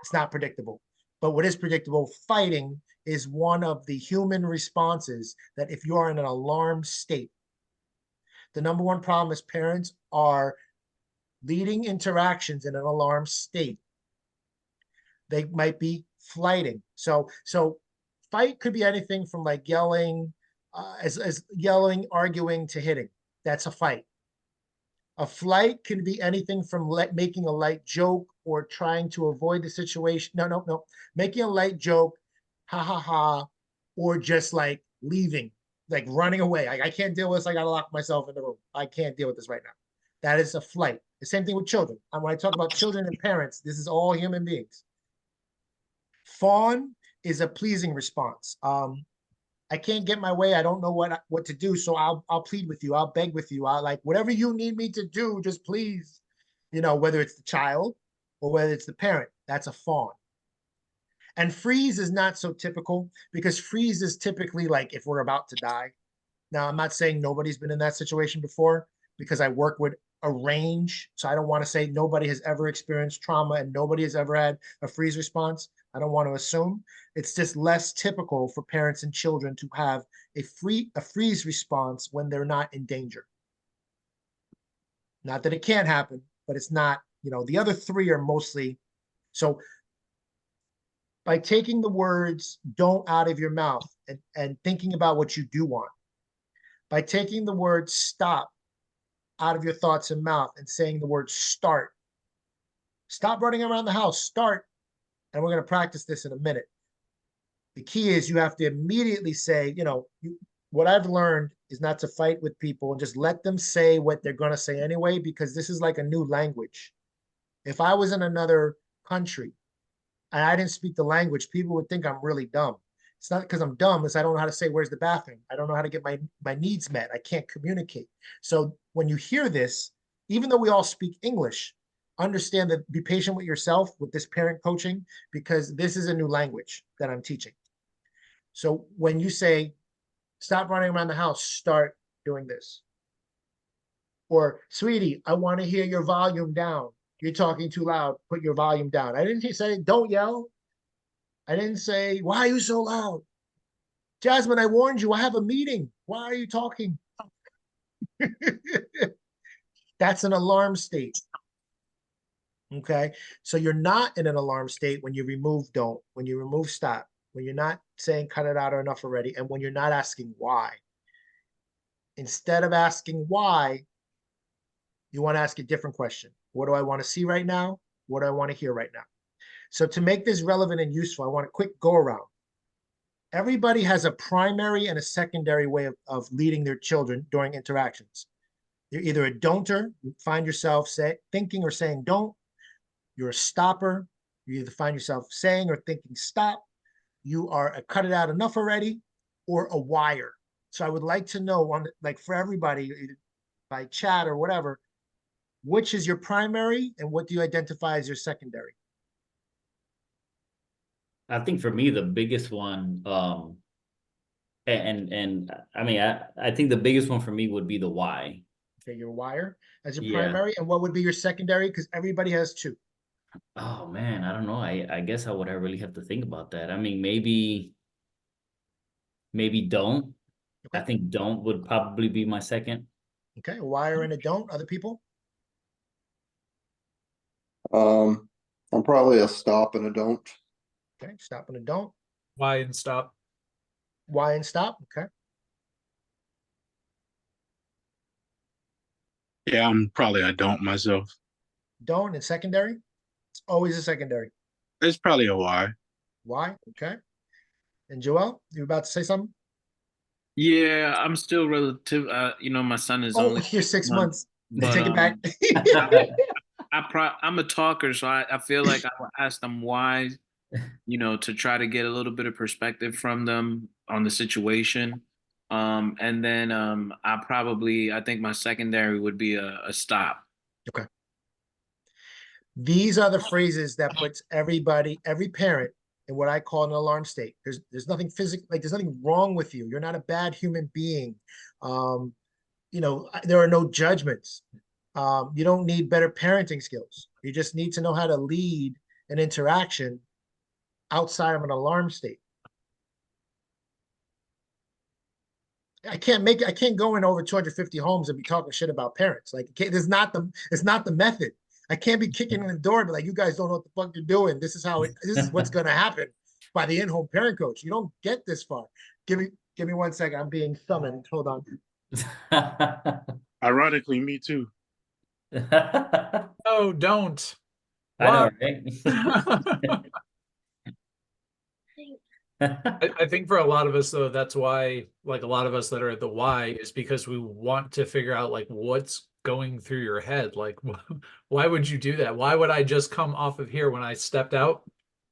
Speaker 1: It's not predictable. But what is predictable, fighting is one of the human responses that if you are in an alarm state, the number one problem as parents are leading interactions in an alarm state. They might be flighting. So fight could be anything from like yelling, as yelling, arguing to hitting. That's a fight. A flight can be anything from making a light joke or trying to avoid the situation. No. Making a light joke, ha ha ha, or just like leaving, like running away. I can't deal with this. I got to lock myself in the room. I can't deal with this right now. That is a flight. The same thing with children. And when I talk about children and parents, this is all human beings. Fawn is a pleasing response. I can't get my way. I don't know what to do. So I'll plead with you. I'll beg with you. I'll like whatever you need me to do, just please, whether it's the child or whether it's the parent, that's a fawn. And freeze is not so typical because freeze is typically like if we're about to die. Now, I'm not saying nobody's been in that situation before because I work with a range. So I don't want to say nobody has ever experienced trauma and nobody has ever had a freeze response. I don't want to assume. It's just less typical for parents and children to have a freeze response when they're not in danger. Not that it can't happen, but it's not, the other three are mostly. So by taking the words don't out of your mouth and thinking about what you do want, by taking the word stop out of your thoughts and mouth and saying the word start, stop running around the house, start. And we're going to practice this in a minute. The key is you have to immediately say, what I've learned is not to fight with people and just let them say what they're going to say anyway, because this is like a new language. If I was in another country and I didn't speak the language, people would think I'm really dumb. It's not because I'm dumb, it's I don't know how to say, where's the bathroom? I don't know how to get my needs met. I can't communicate. So when you hear this, even though we all speak English, understand that be patient with yourself with this parent coaching, because this is a new language that I'm teaching. So when you say, stop running around the house, start doing this. Or, sweetie, I want to hear your volume down. You're talking too loud. Put your volume down. I didn't say, don't yell. I didn't say, why are you so loud? Jasmine, I warned you, I have a meeting. Why are you talking? That's an alarm state. Okay, so you're not in an alarm state when you remove don't, when you remove stop, when you're not saying cut it out or enough already, and when you're not asking why. Instead of asking why, you want to ask a different question. What do I want to see right now? What do I want to hear right now? So to make this relevant and useful, I want a quick go around. Everybody has a primary and a secondary way of leading their children during interactions. You're either a don'ter, you find yourself thinking or saying don't. You're a stopper. You either find yourself saying or thinking stop. You are a cut it out enough already, or a wire. So I would like to know, like for everybody, by chat or whatever, which is your primary and what do you identify as your secondary?
Speaker 2: I think for me, the biggest one, and I mean, I think the biggest one for me would be the why.
Speaker 1: Okay, your wire as your
Speaker 2: Yeah.
Speaker 1: primary, and what would be your secondary? Because everybody has two.
Speaker 2: Oh man, I don't know. I guess I would really have to think about that. I mean, maybe don't.
Speaker 1: Okay.
Speaker 2: I think don't would probably be my second.
Speaker 1: Okay, a wire and a don't. Other people?
Speaker 5: I'm probably a stop and a don't.
Speaker 1: Okay, stop and a don't.
Speaker 3: Why and stop?
Speaker 1: Why and stop. Okay.
Speaker 7: Yeah, I'm probably I don't myself.
Speaker 1: Don't in secondary? It's always a secondary.
Speaker 7: It's probably a why.
Speaker 1: Why? Okay. And Joel, you about to say something?
Speaker 4: Yeah, I'm still relative. My son is
Speaker 1: Oh,
Speaker 4: only
Speaker 1: you're
Speaker 4: 6
Speaker 1: 6 months.
Speaker 4: but
Speaker 1: Take it back.
Speaker 4: I'm a talker, so I feel like I will ask them why, to try to get a little bit of perspective from them on the situation. And then I think my secondary would be a stop.
Speaker 1: Okay. These are the phrases that puts everybody, every parent in what I call an alarm state. There's nothing physical, like there's nothing wrong with you. You're not a bad human being. There are no judgments. You don't need better parenting skills. You just need to know how to lead an interaction outside of an alarm state. I can't go in over 250 homes and be talking shit about parents. Like, it's not the method. I can't be kicking in the door and be like, you guys don't know what the fuck you're doing. This is what's going to happen by the in-home parent coach. You don't get this far. Give me 1 second. I'm being summoned. Hold on.
Speaker 7: Ironically, me too.
Speaker 3: Oh, don't.
Speaker 2: I know,
Speaker 3: Why?
Speaker 2: right?
Speaker 3: I think for a lot of us though, that's why, like a lot of us that are at the why is because we want to figure out like what's going through your head. Like, why would you do that? Why would I just come off of here when I stepped out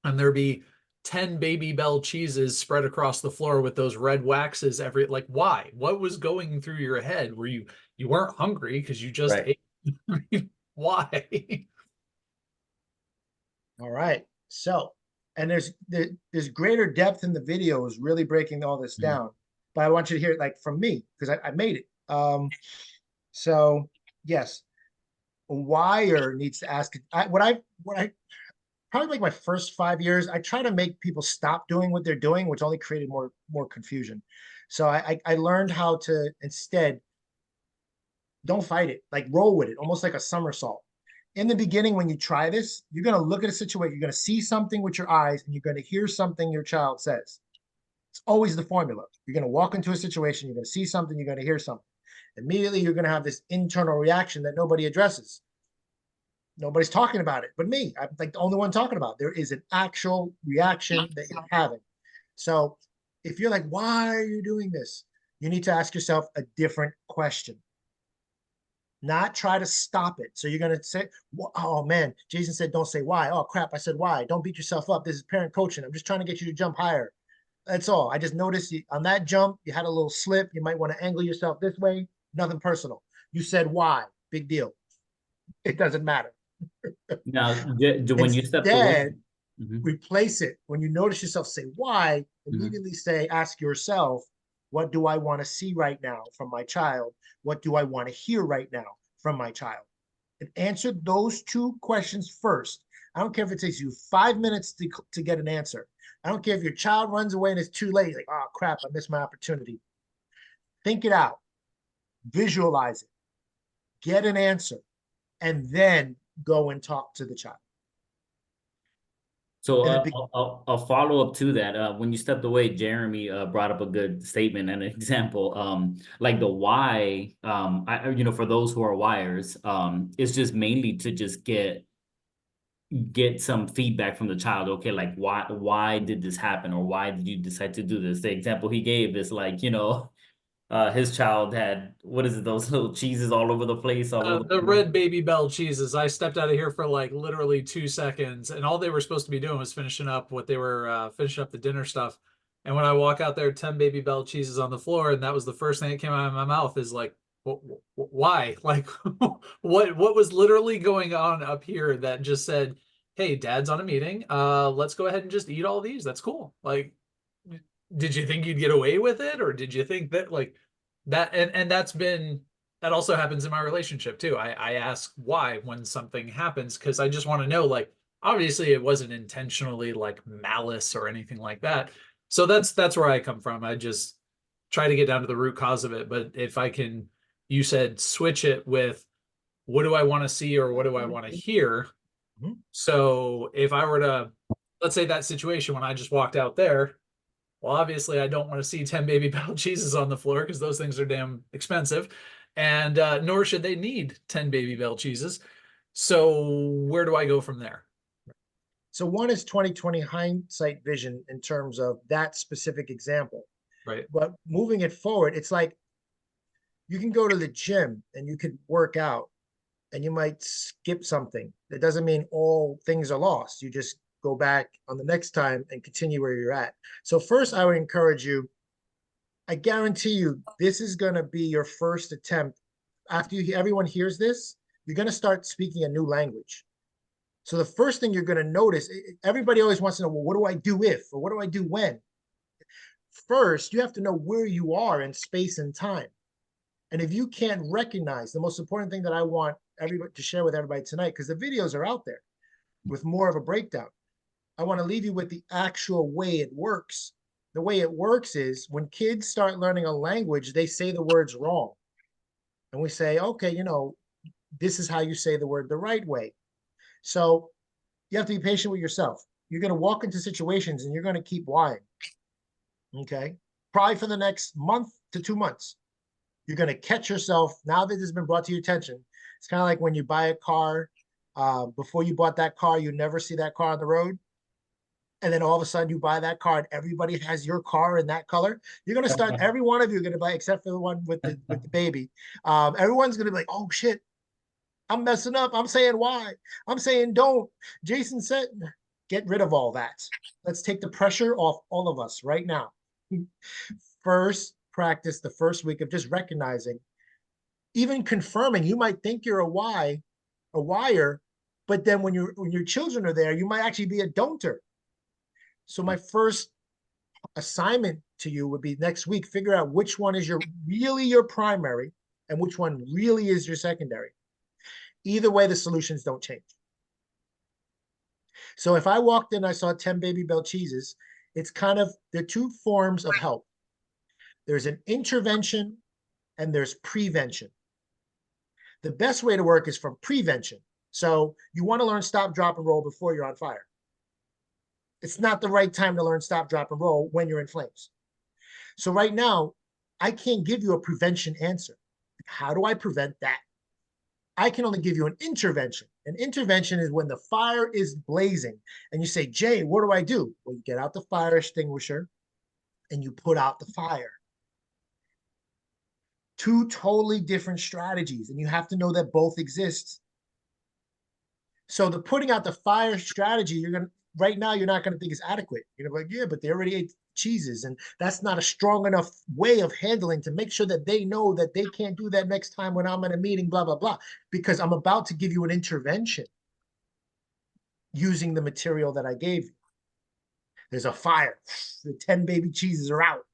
Speaker 3: and there be 10 Baby Bell cheeses spread across the floor with those red waxes like, why? What was going through your head? Were you weren't hungry because you just
Speaker 2: Right.
Speaker 3: ate? Why?
Speaker 1: All right. So, and there's greater depth in the videos really breaking all this down. But I want you to hear it like from me because I made it. So yes, a wire needs to ask. What I probably like my first 5 years, I try to make people stop doing what they're doing, which only created more confusion. So I learned how to instead don't fight it, like roll with it, almost like a somersault. In the beginning, when you try this, you're going to look at a situation, you're going to see something with your eyes, and you're going to hear something your child says. It's always the formula. You're going to walk into a situation, you're going to see something, you're going to hear something. Immediately, you're going to have this internal reaction that nobody addresses. Nobody's talking about it but me. I'm like the only one talking about it. There is an actual reaction that you're having. So if you're like, why are you doing this? You need to ask yourself a different question. Not try to stop it. So you're going to say, oh man, Jason said, don't say why. Oh crap, I said why. Don't beat yourself up. This is parent coaching. I'm just trying to get you to jump higher. That's all. I just noticed on that jump, you had a little slip. You might want to angle yourself this way. Nothing personal. You said why. Big deal. It doesn't matter.
Speaker 2: Now, when you stepped away,
Speaker 1: Instead, replace it. When you notice yourself say why, immediately ask yourself, what do I want to see right now from my child? What do I want to hear right now from my child? And answer those two questions first. I don't care if it takes you 5 minutes to get an answer. I don't care if your child runs away and it's too late. Like, oh crap, I missed my opportunity. Think it out. Visualize it. Get an answer. And then go and talk to the child.
Speaker 2: So a follow-up to that, when you stepped away, Jeremy brought up a good statement and an example. Like the why, for those who are wires, it's just mainly to just get some feedback from the child. Okay, like why did this happen, or why did you decide to do this? The example he gave is like, his child had, what is it, those little cheeses all over the place,
Speaker 3: the red Baby Bell cheeses. I stepped out of here for like literally 2 seconds, and all they were supposed to be doing was finishing up what they were finishing up the dinner stuff. And when I walk out there, 10 Baby Bell cheeses on the floor, and that was the first thing that came out of my mouth is like, why? Like, what was literally going on up here that just said, hey, Dad's on a meeting. Let's go ahead and just eat all these. That's cool. Like, did you think you'd get away with it, or did you think that like that? And that also happens in my relationship too. I ask why when something happens, because I just want to know, like, obviously it wasn't intentionally like malice or anything like that. So that's where I come from. I just try to get down to the root cause of it. But if I can, you said switch it with, what do I want to see or what do I want to hear? So if I were to, let's say that situation when I just walked out there, well, obviously I don't want to see 10 Baby Bell cheeses on the floor because those things are damn expensive. and nor should they need 10 Baby Bell cheeses. So where do I go from there?
Speaker 1: So one is 2020 hindsight vision in terms of that specific example.
Speaker 3: Right.
Speaker 1: But moving it forward, it's like you can go to the gym and you could work out and you might skip something. That doesn't mean all things are lost. You just go back on the next time and continue where you're at. So first, I would encourage you, I guarantee you, this is going to be your first attempt. After everyone hears this, you're going to start speaking a new language. So the first thing you're going to notice, everybody always wants to know, well, what do I do if, or what do I do when? First, you have to know where you are in space and time. And if you can't recognize, the most important thing that I want everybody to share with everybody tonight, because the videos are out there with more of a breakdown, I want to leave you with the actual way it works. The way it works is when kids start learning a language, they say the words wrong. And we say, okay, you know, this is how you say the word the right way. So you have to be patient with yourself. You're going to walk into situations and you're going to keep lying. Okay. Probably for the next month to 2 months. You're going to catch yourself now that this has been brought to your attention. It's kind of like when you buy a car. Before you bought that car, you never see that car on the road. And then all of a sudden you buy that car and everybody has your car in that color. You're going to start, every one of you are going to buy, except for the one with the baby. Everyone's going to be like, oh shit, I'm messing up. I'm saying why. I'm saying don't. Jason said, get rid of all that. Let's take the pressure off all of us right now. First, practice the first week of just recognizing, even confirming. You might think you're a wire, but then when your children are there, you might actually be a don'ter. So my first assignment to you would be next week, figure out which one is really your primary and which one really is your secondary. Either way, the solutions don't change. So if I walked in, I saw 10 Baby Bell cheeses, it's kind of, there are two forms of help. There's an intervention and there's prevention. The best way to work is from prevention. So you want to learn stop, drop, and roll before you're on fire. It's not the right time to learn stop, drop, and roll when you're in flames. So right now, I can't give you a prevention answer. How do I prevent that? I can only give you an intervention. An intervention is when the fire is blazing and you say, Jay, what do I do? Well, you get out the fire extinguisher and you put out the fire. Two totally different strategies, and you have to know that both exist. So the putting out the fire strategy, right now, you're not going to think is adequate. You're going to be like, yeah, but they already ate cheeses, and that's not a strong enough way of handling to make sure that they know that they can't do that next time when I'm in a meeting, blah, blah, blah, because I'm about to give you an intervention using the material that I gave you. There's a fire. The 10 baby cheeses are out.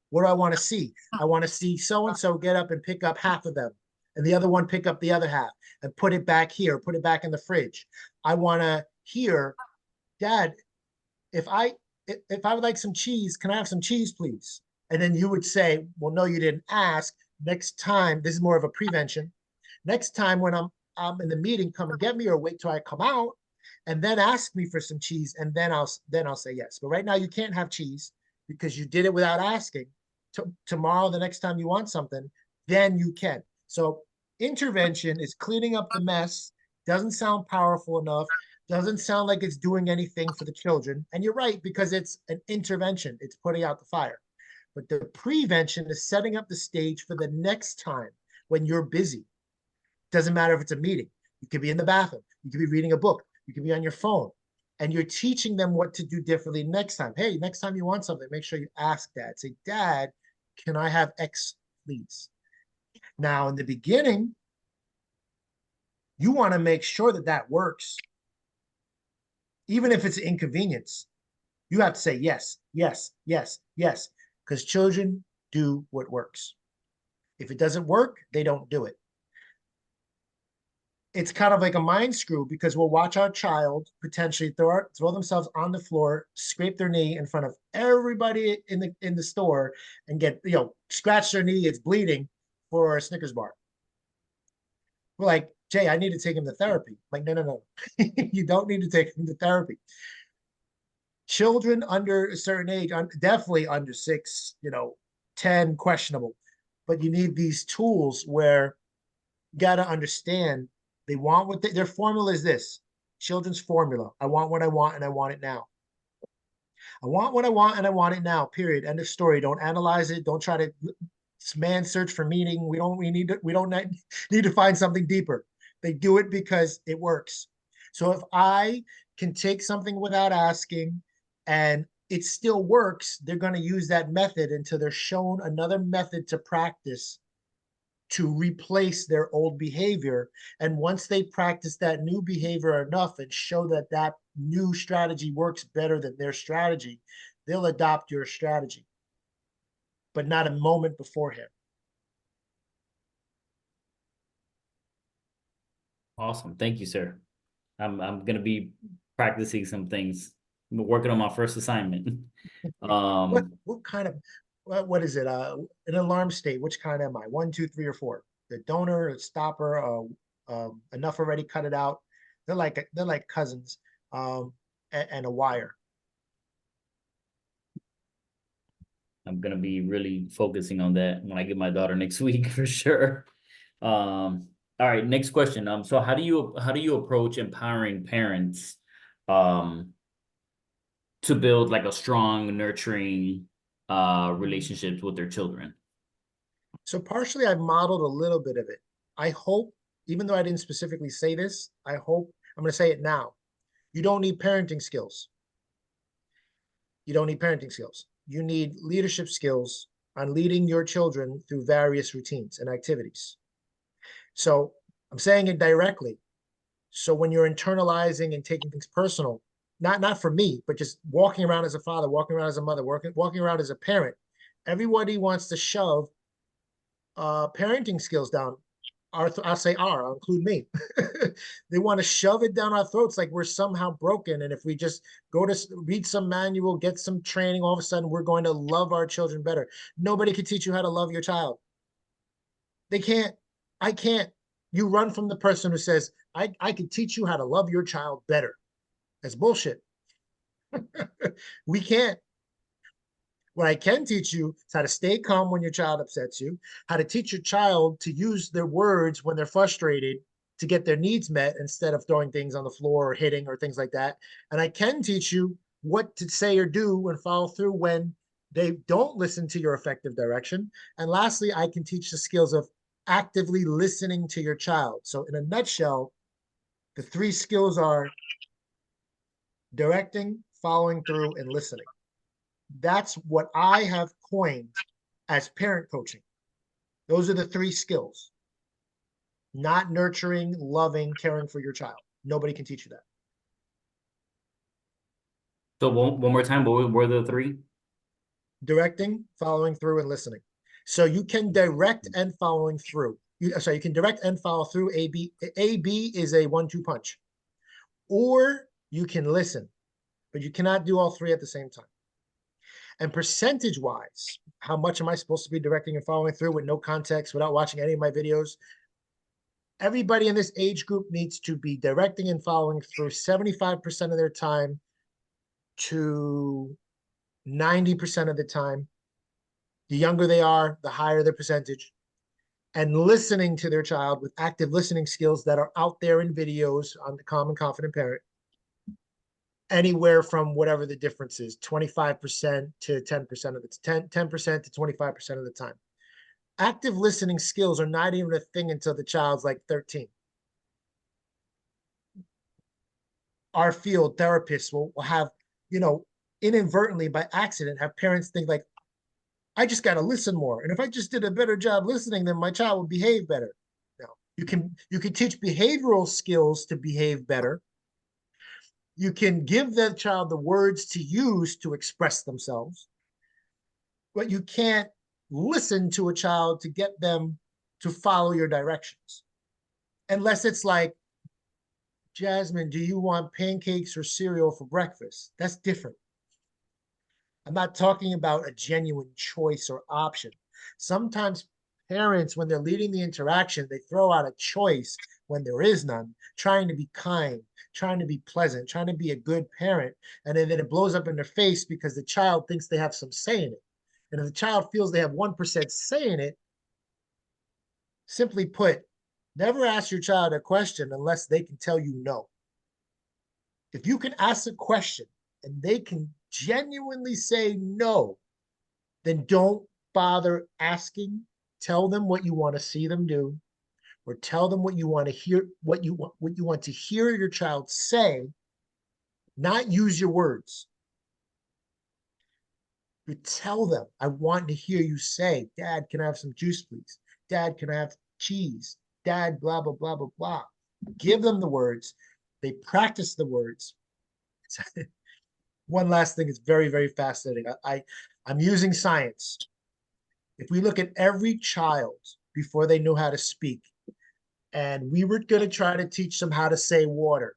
Speaker 1: What do I want to see? I want to see so-and-so get up and pick up half of them, and the other one pick up the other half and put it back here, put it back in the fridge. I want to hear, Dad, if I would like some cheese, can I have some cheese, please? And then you would say, well, no, you didn't ask. Next time, this is more of a prevention. Next time when I'm in the meeting, come and get me, or wait till I come out and then ask me for some cheese, and then I'll say yes. But right now you can't have cheese because you did it without asking. Tomorrow, the next time you want something, then you can. So intervention is cleaning up the mess. Doesn't sound powerful enough. Doesn't sound like it's doing anything for the children. And you're right, because it's an intervention. It's putting out the fire. But the prevention is setting up the stage for the next time when you're busy. Doesn't matter if it's a meeting. You could be in the bathroom. You could be reading a book. You could be on your phone. And you're teaching them what to do differently next time. Hey, next time you want something, make sure you ask Dad. Say, Dad, can I have X, please? Now, in the beginning, you want to make sure that that works. Even if it's an inconvenience, you have to say yes, yes, yes, yes, because children do what works. If it doesn't work, they don't do it. It's kind of like a mind screw, because we'll watch our child potentially throw themselves on the floor, scrape their knee in front of everybody in the store, and get, scratch their knee, it's bleeding, for a Snickers bar. We're like, Jay, I need to take him to therapy. Like, no. You don't need to take him to therapy. Children under a certain age, definitely under 6, 10, questionable. but you need these tools where you got to understand they want what their formula is this children's formula. I want what I want and I want it now. I want what I want and I want it now, period. End of story. Don't analyze it. Don't try to man search for meaning. We don't need to find something deeper. They do it because it works. So if I can take something without asking and it still works, they're going to use that method until they're shown another method to practice to replace their old behavior. And once they practice that new behavior enough and show that that new strategy works better than their strategy, they'll adopt your strategy, but not a moment beforehand.
Speaker 2: Awesome. Thank you, sir. I'm gonna be practicing some things. I'm working on my first assignment.
Speaker 1: What kind of what is it? An alarm state. Which kind am I? 1, 2, 3, or 4? The donor, the stopper, enough already, cut it out. They're like cousins, and a wire.
Speaker 2: I'm gonna be really focusing on that when I get my daughter next week for sure. All right, next question. So how do you approach empowering parents to build like a strong, nurturing relationships with their children?
Speaker 1: So partially I've modeled a little bit of it. I hope, even though I didn't specifically say this, I hope I'm going to say it now. You don't need parenting skills. You don't need parenting skills. You need leadership skills on leading your children through various routines and activities. So I'm saying it directly. So when you're internalizing and taking things personal, not for me, but just walking around as a father, walking around as a mother, walking around as a parent, everybody wants to shove parenting skills down I'll include me. They want to shove it down our throats like we're somehow broken. And if we just go to read some manual, get some training, all of a sudden we're going to love our children better. Nobody can teach you how to love your child. They can't. I can't. You run from the person who says, I can teach you how to love your child better. That's bullshit. We can't. What I can teach you is how to stay calm when your child upsets you, how to teach your child to use their words when they're frustrated to get their needs met instead of throwing things on the floor or hitting or things like that. And I can teach you what to say or do and follow through when they don't listen to your effective direction. And lastly, I can teach the skills of actively listening to your child. So in a nutshell, the 3 skills are directing, following through, and listening. That's what I have coined as parent coaching. Those are the 3 skills. Not nurturing, loving, caring for your child. Nobody can teach you that.
Speaker 2: So one more time, what were the 3?
Speaker 1: Directing, following through, and listening. So you can direct and following through. You can direct and follow through. AB is a 1-2 punch. Or you can listen, but you cannot do all 3 at the same time. And percentage-wise, how much am I supposed to be directing and following through with no context, without watching any of my videos? Everybody in this age group needs to be directing and following through 75% of their time to 90% of the time. The younger they are, the higher their percentage. And listening to their child with active listening skills that are out there in videos on the Calm and Confident Parent. Anywhere from whatever the difference is, 25% to 10% of the 10% to 25% of the time. Active listening skills are not even a thing until the child's like 13. Our field therapists will have, inadvertently by accident, have parents think like, I just got to listen more. And if I just did a better job listening, then my child would behave better. No, you can teach behavioral skills to behave better. You can give the child the words to use to express themselves, but you can't listen to a child to get them to follow your directions. Unless it's like, Jasmine, do you want pancakes or cereal for breakfast? That's different. I'm not talking about a genuine choice or option. Sometimes parents, when they're leading the interaction, they throw out a choice when there is none, trying to be kind, trying to be pleasant, trying to be a good parent. And then it blows up in their face because the child thinks they have some say in it. And if the child feels they have 1% say in it, Simply put, never ask your child a question unless they can tell you no. If you can ask a question and they can genuinely say no, then don't bother asking. Tell them what you want to see them do, or tell them what you want to hear, what you want to hear your child say, not use your words. You tell them, I want to hear you say, Dad, can I have some juice, please? Dad, can I have cheese? Dad, blah, blah, blah, blah, blah. Give them the words. They practice the words. One last thing is very, very fascinating. I'm using science. If we look at every child before they know how to speak, and we were going to try to teach them how to say water,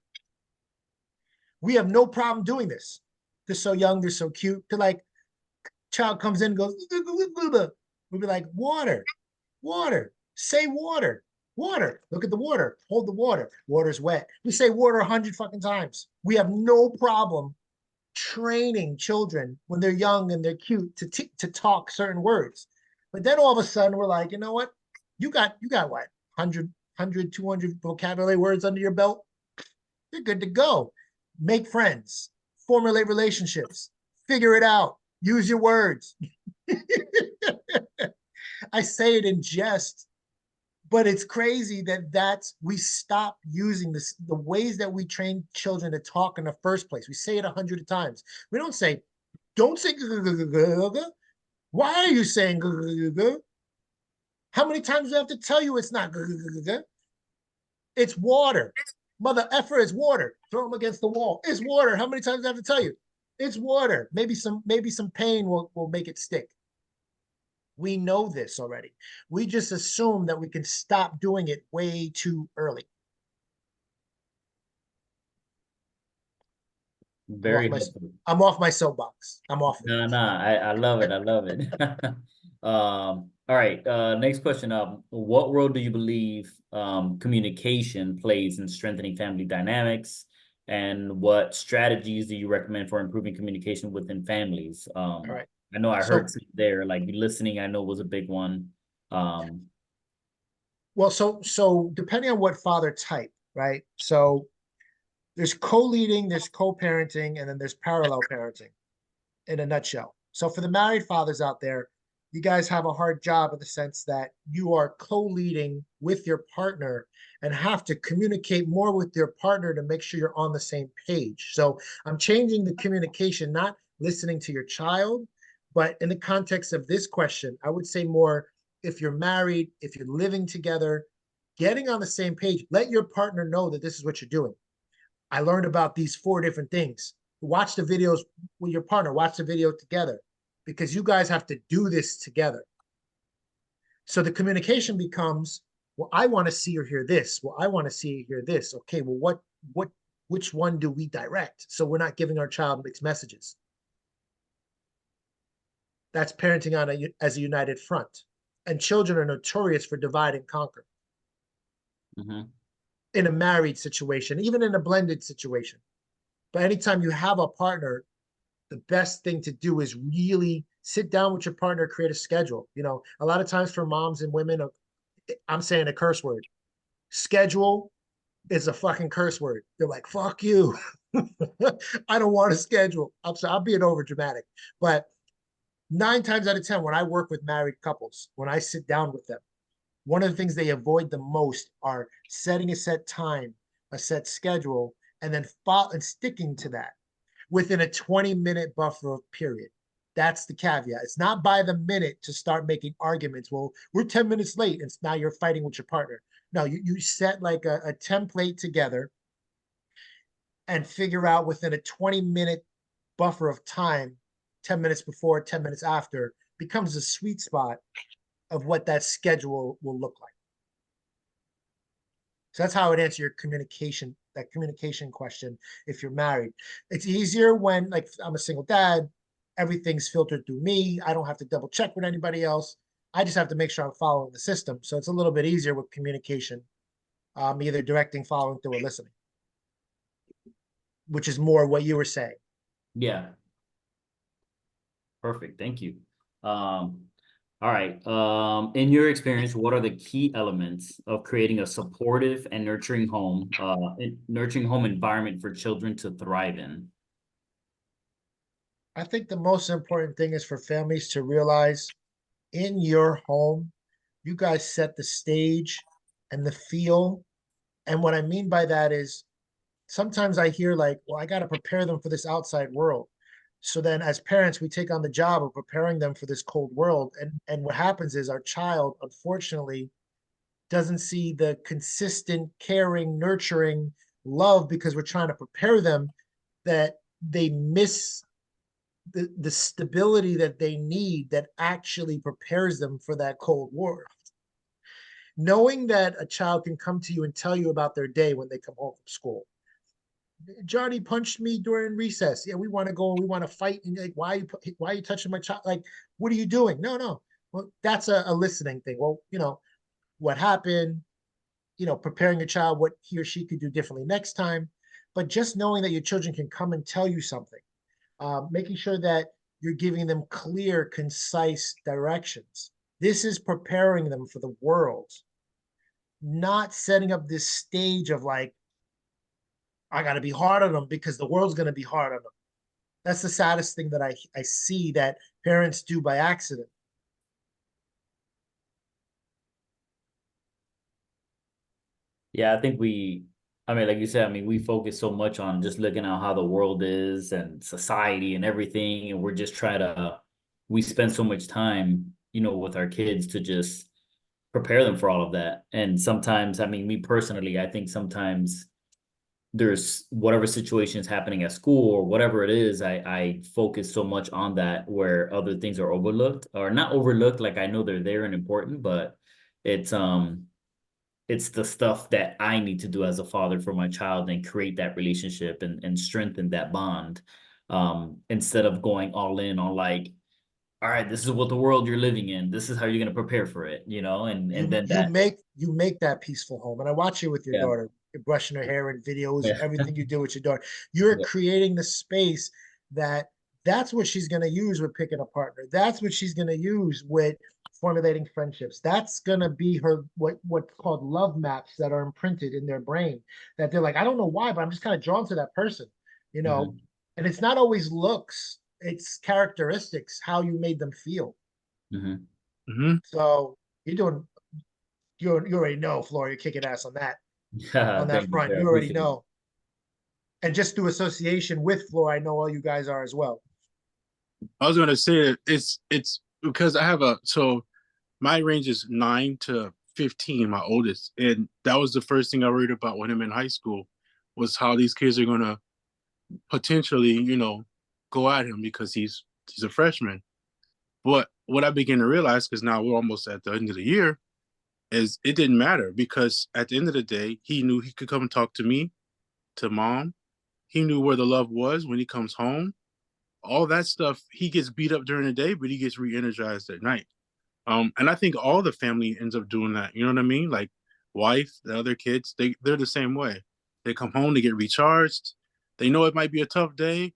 Speaker 1: we have no problem doing this. They're so young, they're so cute. They're like, child comes in and goes, we'll be like, water, water, say water, water. Look at the water, hold the water. Water's wet. We say water 100 fucking times. We have no problem training children when they're young and they're cute to talk certain words. But then all of a sudden we're like, you know what? You got what? 100, 200 vocabulary words under your belt? You're good to go. Make friends, formulate relationships, figure it out, use your words. I say it in jest, but it's crazy that we stop using the ways that we train children to talk in the first place. We say it 100 times. We don't say, don't say, why are you saying, how many times do I have to tell you it's not, it's water. Mother effer is water. Throw them against the wall. It's water. How many times do I have to tell you? It's water. Maybe some pain will make it stick. We know this already. We just assume that we can stop doing it way too early.
Speaker 2: Very helpful.
Speaker 1: I'm off my soapbox. I'm off it.
Speaker 2: No, I love it. I love it. All right. Next question. What role do you believe communication plays in strengthening family dynamics, and what strategies do you recommend for improving communication within families?
Speaker 1: All right.
Speaker 2: I know I heard there, like listening, I know was a big one.
Speaker 1: Well, so depending on what father type, right? So there's co-leading, there's co-parenting, and then there's parallel parenting in a nutshell. So for the married fathers out there, you guys have a hard job in the sense that you are co-leading with your partner and have to communicate more with your partner to make sure you're on the same page. So I'm changing the communication, not listening to your child, but in the context of this question, I would say more, if you're married, if you're living together, getting on the same page, let your partner know that this is what you're doing. I learned about these 4 different things. Watch the videos with your partner, watch the video together, because you guys have to do this together. So the communication becomes, well, I want to see or hear this. Well, I want to see or hear this. Okay, well, which one do we direct? So we're not giving our child mixed messages. That's parenting as a united front. And children are notorious for divide and conquer.
Speaker 2: Mm-hmm.
Speaker 1: In a married situation, even in a blended situation. But anytime you have a partner, the best thing to do is really sit down with your partner, create a schedule. You know, a lot of times for moms and women, I'm saying a curse word. Schedule is a fucking curse word. They're like, fuck you. I don't want a schedule. I'm sorry, I'm being over dramatic. But 9 times out of 10, when I work with married couples, when I sit down with them, one of the things they avoid the most are setting a set time, a set schedule, and then sticking to that within a 20-minute buffer period. That's the caveat. It's not by the minute to start making arguments. Well, we're 10 minutes late, and now you're fighting with your partner. No, you set like a template together and figure out within a 20-minute buffer of time, 10 minutes before, 10 minutes after, becomes a sweet spot of what that schedule will look like. So that's how I would answer your communication question if you're married. It's easier when, like, I'm a single dad, everything's filtered through me. I don't have to double check with anybody else. I just have to make sure I'm following the system. So it's a little bit easier with communication, either directing, following through, or listening, which is more what you were saying.
Speaker 2: Yeah. Perfect. Thank you. All All right. In your experience, what are the key elements of creating a supportive and nurturing nurturing home environment for children to thrive in?
Speaker 1: I think the most important thing is for families to realize in your home, you guys set the stage and the feel. And what I mean by that is sometimes I hear like, well, I got to prepare them for this outside world. So then as parents, we take on the job of preparing them for this cold world. And what happens is our child, unfortunately, doesn't see the consistent, caring, nurturing love because we're trying to prepare them, that they miss the stability that they need that actually prepares them for that cold war. Knowing that a child can come to you and tell you about their day when they come home from school. Johnny punched me during recess. Yeah, we want to go. We want to fight. And like, why are you touching my child? Like, what are you doing? No, no. Well, that's a listening thing. Well, what happened? Preparing your child what he or she could do differently next time. But just knowing that your children can come and tell you something, making sure that you're giving them clear, concise directions. This is preparing them for the world, not setting up this stage of like, I got to be hard on them because the world's going to be hard on them. That's the saddest thing that I see that parents do by accident.
Speaker 2: Yeah, I think like you said, we focus so much on just looking at how the world is and society and everything. And we spend so much time, with our kids to just prepare them for all of that. And sometimes, me personally, I think sometimes there's whatever situation is happening at school or whatever it is, I focus so much on that where other things are overlooked or not overlooked. Like I know they're there and important, but it's the stuff that I need to do as a father for my child and create that relationship and strengthen that bond. Instead of going all in on like, all right, this is what the world you're living in. This is how you're going to prepare for it, and then
Speaker 1: you make that peaceful home. And I watch it with your
Speaker 2: yeah,
Speaker 1: daughter, you're brushing her hair and videos,
Speaker 2: yeah,
Speaker 1: everything you do with your daughter. You're
Speaker 2: yeah.
Speaker 1: creating the space that's what she's going to use with picking a partner. That's what she's going to use with formulating friendships. That's going to be her what's called love maps that are imprinted in their brain, that they're like, I don't know why, but I'm just kind of drawn to that person,
Speaker 2: Mhm.
Speaker 1: and it's not always looks, it's characteristics, how you made them feel.
Speaker 2: Mhm.
Speaker 1: So you're doing, you already know, Flora, you're kicking ass on that
Speaker 2: Yeah, thank you,
Speaker 1: front.
Speaker 2: sir. I
Speaker 1: You already
Speaker 2: appreciate it.
Speaker 1: know. And just through association with Flora, I know all you guys are as well.
Speaker 7: I was gonna say that it's because I have my range is 9 to 15, my oldest, and that was the first thing I worried about when I'm in high school, was how these kids are gonna potentially, go at him because he's a freshman. But what I began to realize, because now we're almost at the end of the year, is it didn't matter because at the end of the day, he knew he could come and talk to me, to mom. He knew where the love was when he comes home. All that stuff, he gets beat up during the day, but he gets re-energized at night. And I think all the family ends up doing that. You know what I mean? Like wife, the other kids, they're the same way. They come home, they get recharged. They know it might be a tough day,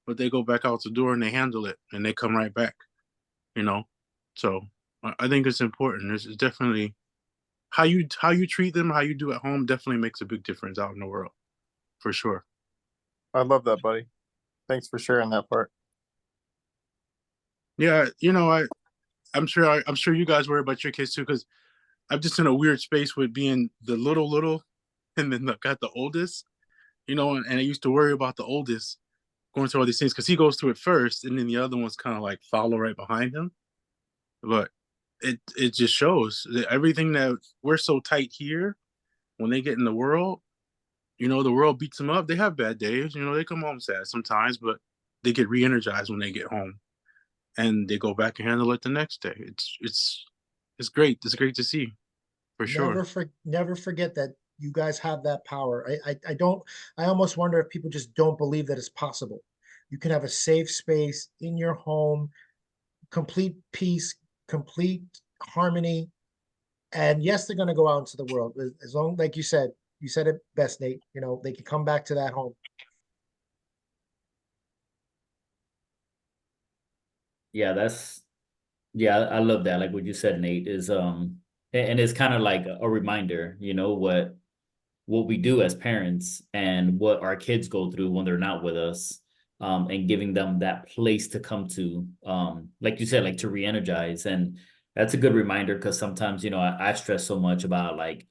Speaker 7: but they go back out the door and they handle it and they come right back. You know, so I think it's important. It's definitely how you treat them, how you do at home, definitely makes a big difference out in the world, for sure.
Speaker 8: I love that, buddy. Thanks for sharing that part.
Speaker 7: Yeah, I'm sure you guys worry about your kids too, because I'm just in a weird space with being the little, and then got the oldest, and I used to worry about the oldest going through all these things because he goes through it first, and then the other ones kind of like follow right behind him. But it just shows that everything that we're so tight here, when they get in the world, the world beats them up. They have bad days, they come home sad sometimes, but they get re-energized when they get home, and they go back and handle it the next day. It's great. It's great to see, for sure.
Speaker 1: Never forget that you guys have that power. I almost wonder if people just don't believe that it's possible. You can have a safe space in your home, complete peace, complete harmony. And yes, they're going to go out into the world as long, like you said it best, Nate, they can come back to that home.
Speaker 2: Yeah, Yeah, I love that. Like what you said, Nate, is and it's kind of like a reminder, you know, what we do as parents and what our kids go through when they're not with us, and giving them that place to come to, like you said, like to re-energize. And that's a good reminder because sometimes, you know, I stress so much about like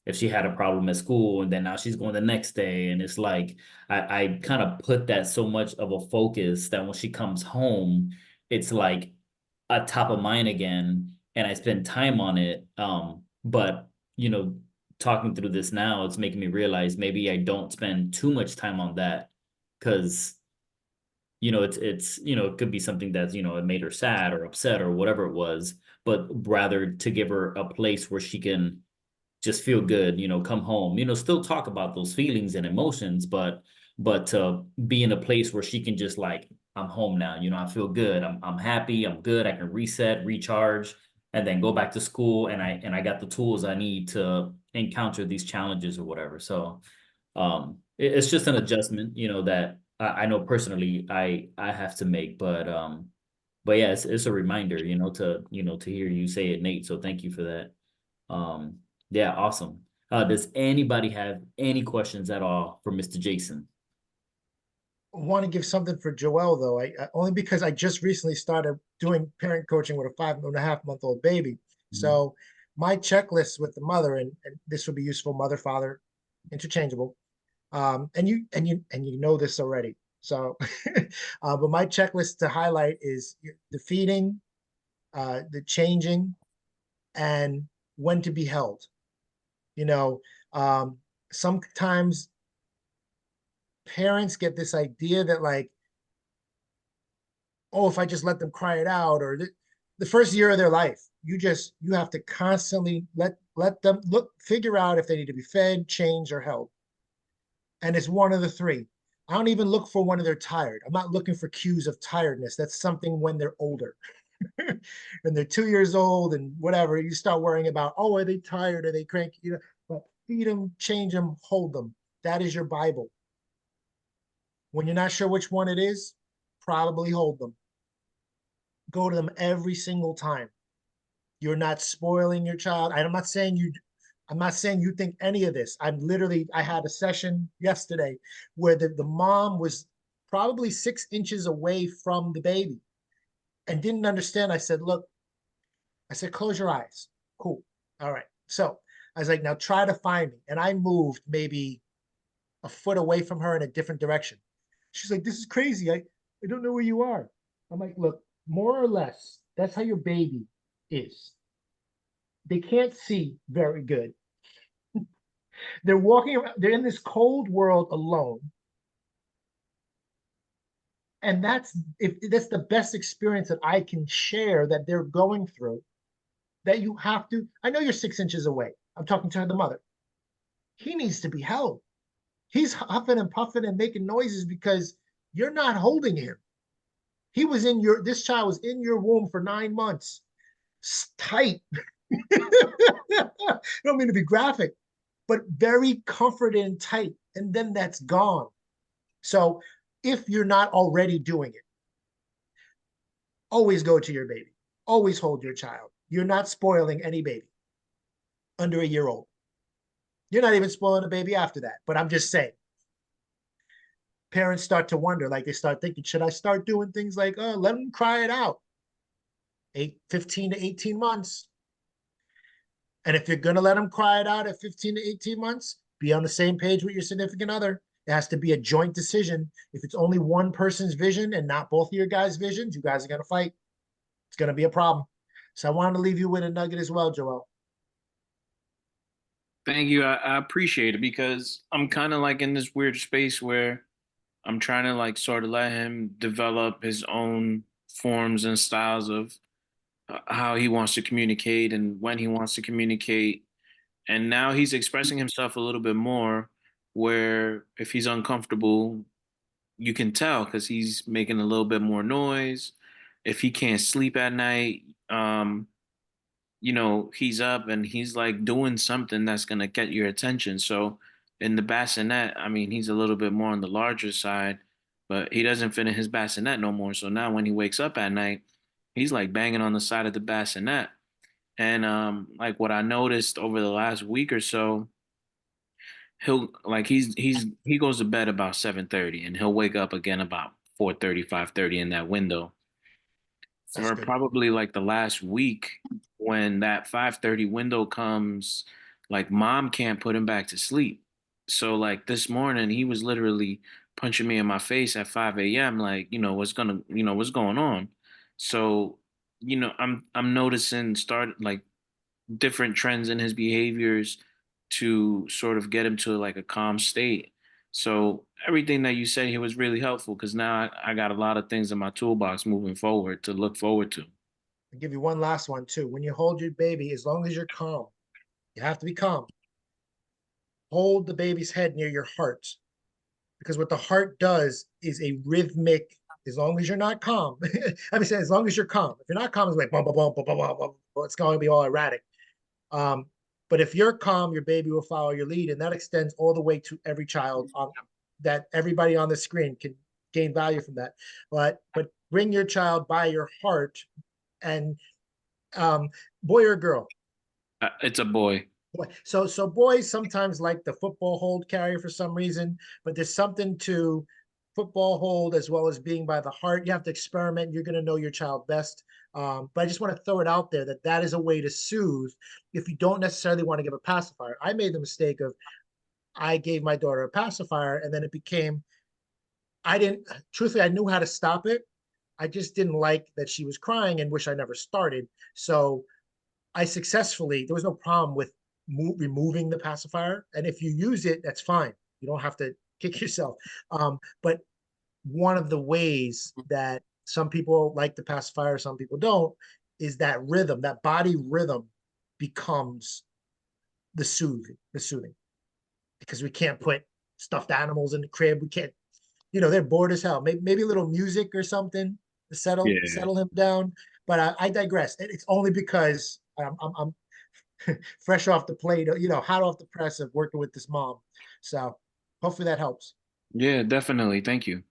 Speaker 2: if she had a problem at school and then now she's going the next day. And it's like I kind of put that so much of a focus that when she comes home, it's like a top of mind again and I spend time on it. But you know, talking through this now, it's making me realize maybe I don't spend too much time on that because you know it's you know it could be something that's you know it made her sad or upset or whatever it was, but rather to give her a place where she can just feel good, you know, come home, you know, still talk about those feelings and emotions, but to be in a place where she can just like, I'm home now, you know, I feel good, I'm happy, I'm good, I can reset, recharge, and then go back to school and I got the tools I need to encounter these challenges or whatever. So it's just an adjustment, you know, that I know personally I have to make, but yeah, it's a reminder, you know, to hear you say it, Nate. So thank you for that. Yeah, awesome. Does anybody have any questions at all for Mr. Jason?
Speaker 1: Want to give something for Joelle though. Only because I just recently started doing parent coaching with a 5.5-month-old baby. So my checklist with the mother, and this would be useful, mother, father, interchangeable. And you know this already. So, but my checklist to highlight is the feeding, the changing, and when to be held. You know, sometimes parents get this idea that like, oh, if I just let them cry it out, or the first year of their life, you have to constantly let them figure out if they need to be fed, changed, or held. And it's one of the three. I don't even look for when they're tired. I'm not looking for cues of tiredness. That's something when they're older. And they're 2 years old and whatever, you start worrying about, oh, are they tired? Are they cranky? You know, but feed them, change them, hold them. That is your Bible. When you're not sure which one it is, probably hold them. Go to them every single time. You're not spoiling your child. I'm not saying you think any of this. I had a session yesterday where the mom was probably 6 inches away from the baby and didn't understand. I said, look, close your eyes. Cool. All right. So I was like, now try to find me. And I moved maybe a foot away from her in a different direction. She's like, this is crazy. I don't know where you are. I'm like, look, more or less, that's how your baby is. They can't see very good. They're walking around, they're in this cold world alone. And that's the best experience that I can share that they're going through. That you have to, I know you're 6 inches away. I'm talking to the mother. He needs to be held. He's huffing and puffing and making noises because you're not holding him. This child was in your womb for 9 months. Tight. I don't mean to be graphic, but very comforted and tight. And then that's gone. So if you're not already doing it, always go to your baby. Always hold your child. You're not spoiling any baby under a year old. You're not even spoiling a baby after that. But I'm just saying, parents start to wonder, like they start thinking, should I start doing things like, oh, let them cry it out? 15 to 18 months. And if you're going to let them cry it out at 15 to 18 months, be on the same page with your significant other. It has to be a joint decision. If it's only one person's vision and not both of your guys' visions, you guys are going to fight. It's going to be a problem. So I wanted to leave you with a nugget as well, Joel.
Speaker 4: Thank you. I appreciate it because I'm kind of like in this weird space where I'm trying to like sort of let him develop his own forms and styles of how he wants to communicate and when he wants to communicate. And now he's expressing himself a little bit more where if he's uncomfortable, you can tell because he's making a little bit more noise. If he can't sleep at night, he's up and he's like doing something that's gonna get your attention. So in the bassinet, I mean, he's a little bit more on the larger side, but he doesn't fit in his bassinet no more. So now when he wakes up at night, he's like banging on the side of the bassinet. And like what I noticed over the last week or so, he'll like he goes to bed about 7:30 and he'll wake up again about 4:30, 5:30 in that window.
Speaker 1: That's
Speaker 4: For
Speaker 1: good.
Speaker 4: probably like the last week, when that 5:30 window comes, like mom can't put him back to sleep. So like this morning he was literally punching me in my face at 5 a.m. like, what's going on. So, I'm noticing start like different trends in his behaviors to sort of get him to like a calm state. So everything that you said here was really helpful because now I got a lot of things in my toolbox moving forward to look forward to.
Speaker 1: I'll give you one last one too. When you hold your baby, as long as you're calm, you have to be calm. Hold the baby's head near your heart, because what the heart does is a rhythmic. As long as you're not calm, I mean, as long as you're calm. If you're not calm, it's like bum bum bum bum bum bum, bum. It's going to be all erratic. But if you're calm, your baby will follow your lead, and that extends all the way to every child on that. Everybody on the screen can gain value from that. But bring your child by your heart, and boy or girl.
Speaker 4: It's a boy.
Speaker 1: So boys sometimes like the football hold carrier for some reason, but there's something to football hold as well as being by the heart. You have to experiment. You're going to know your child best. But I just want to throw it out there that that is a way to soothe if you don't necessarily want to give a pacifier. I made the mistake of I gave my daughter a pacifier, and then it became I didn't truthfully I knew how to stop it. I just didn't like that she was crying and wish I never started. So I successfully there was no problem with removing the pacifier, and if you use it, that's fine. You don't have to kick yourself. But one of the ways that some people like the pacifier, some people don't, is that rhythm, that body rhythm becomes the soothing, because we can't put stuffed animals in the crib. We can't, they're bored as hell. Maybe a little music or something to
Speaker 4: Yeah.
Speaker 1: settle him down. But I digress. It's only because I'm fresh off the plate, hot off the press of working with this mom. So hopefully that helps.
Speaker 4: Yeah, definitely. Thank you.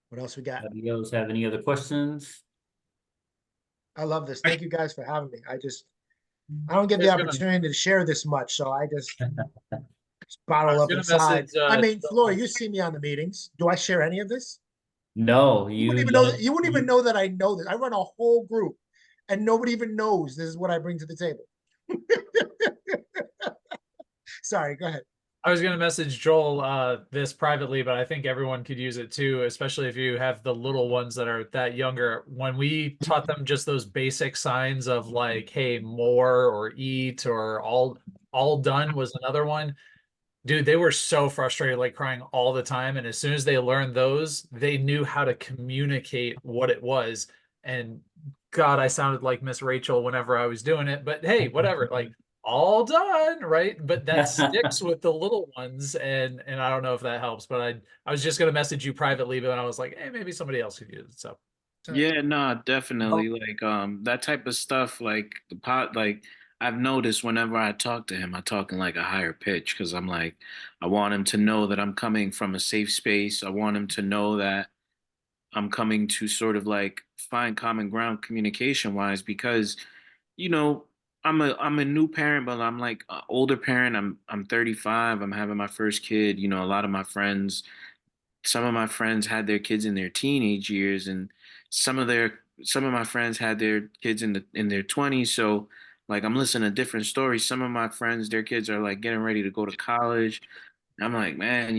Speaker 1: What else we got?
Speaker 2: Do you guys have any other questions?
Speaker 1: I love this. Thank you guys for having me. I don't get the opportunity to share this much, so I just bottle up inside. I mean, Flora, you see me on the meetings. Do I share any of this?
Speaker 2: No,
Speaker 1: You wouldn't even know that, you wouldn't even know that I know this. I run a whole group and nobody even knows this is what I bring to the table. Sorry, go ahead.
Speaker 3: I was going to message Joel this privately, but I think everyone could use it too, especially if you have the little ones that are that younger. When we taught them just those basic signs of like, hey, more or eat or all done was another one. Dude, they were so frustrated, like crying all the time. And as soon as they learned those, they knew how to communicate what it was. And God, I sounded like Miss Rachel whenever I was doing it. But hey, whatever, like all done, right? But that sticks with the little ones. And I don't know if that helps, but I was just gonna message you privately, but then I was like, hey, maybe somebody else could use it. So
Speaker 4: Yeah, no, definitely. Like that type of stuff, like the pot, like I've noticed whenever I talk to him, I talk in like a higher pitch because I'm like, I want him to know that I'm coming from a safe space. I want him to know that I'm coming to sort of like find common ground communication wise because, you know, I'm a new parent, but I'm like an older parent. I'm 35. I'm having my first kid. A lot of my friends, some of my friends had their kids in their teenage years, and some of my friends had their kids in their 20s. So like I'm listening to different stories. Some of my friends, their kids are like getting ready to go to college. I'm like, man,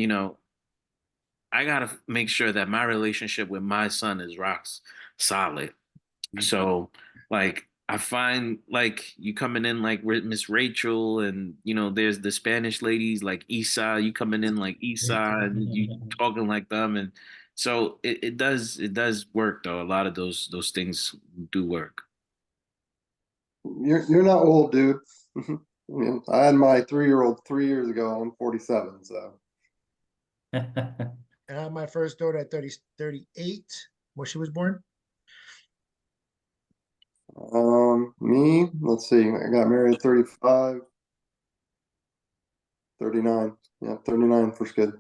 Speaker 4: I gotta make sure that my relationship with my son is solid. So like I find like you coming in like Miss Rachel and there's the Spanish ladies like Isa, you coming in like Isa and you talking like them, and so it does work though. A lot of those things do work.
Speaker 5: You're not old, dude. I mean, I had my 3-year-old 3 years ago. I'm 47, so.
Speaker 1: And I had my first daughter at 38 when she was born.
Speaker 5: Me, let's see. I got married at 35, 39. Yeah, 39 first kid.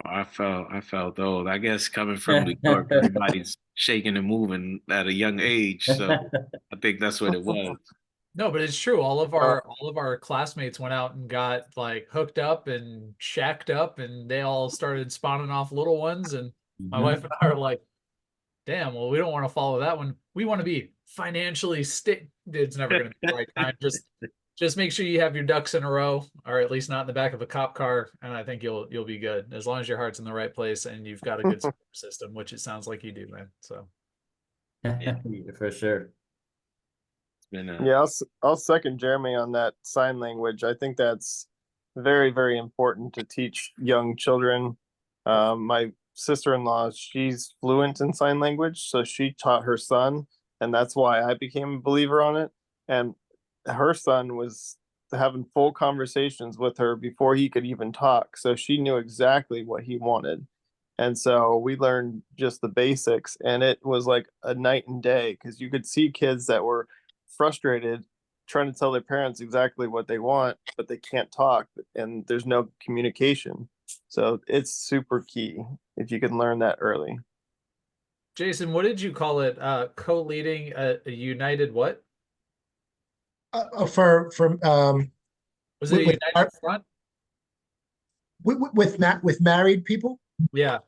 Speaker 4: I felt old. I guess coming from New York, everybody's shaking and moving at a young age. So I think that's what it was.
Speaker 3: No, but it's true. All of our classmates went out and got like hooked up and shacked up, and they all started spawning off little ones. And my
Speaker 2: Mhm.
Speaker 3: wife and I are like, "Damn, well, we don't want to follow that one. We want to be financially It's never going to be the right time. Just make sure you have your ducks in a row, or at least not in the back of a cop car, and I think you'll be good as long as your heart's in the right place and you've got a good support system, which it sounds like you do, man. So
Speaker 2: For sure.
Speaker 4: It's been
Speaker 8: Yeah, I'll second Jeremy on that sign language. I think that's very, very important to teach young children. My sister-in-law, she's fluent in sign language, so she taught her son, and that's why I became a believer on it. And her son was having full conversations with her before he could even talk, so she knew exactly what he wanted. And so we learned just the basics, and it was like a night and day because you could see kids that were frustrated trying to tell their parents exactly what they want, but they can't talk and there's no communication. So it's super key if you can learn that early.
Speaker 3: Jason, what did you call it? Co-leading a united what?
Speaker 1: For
Speaker 3: Was it a
Speaker 1: with
Speaker 3: united front?
Speaker 1: with married people.
Speaker 3: Yeah.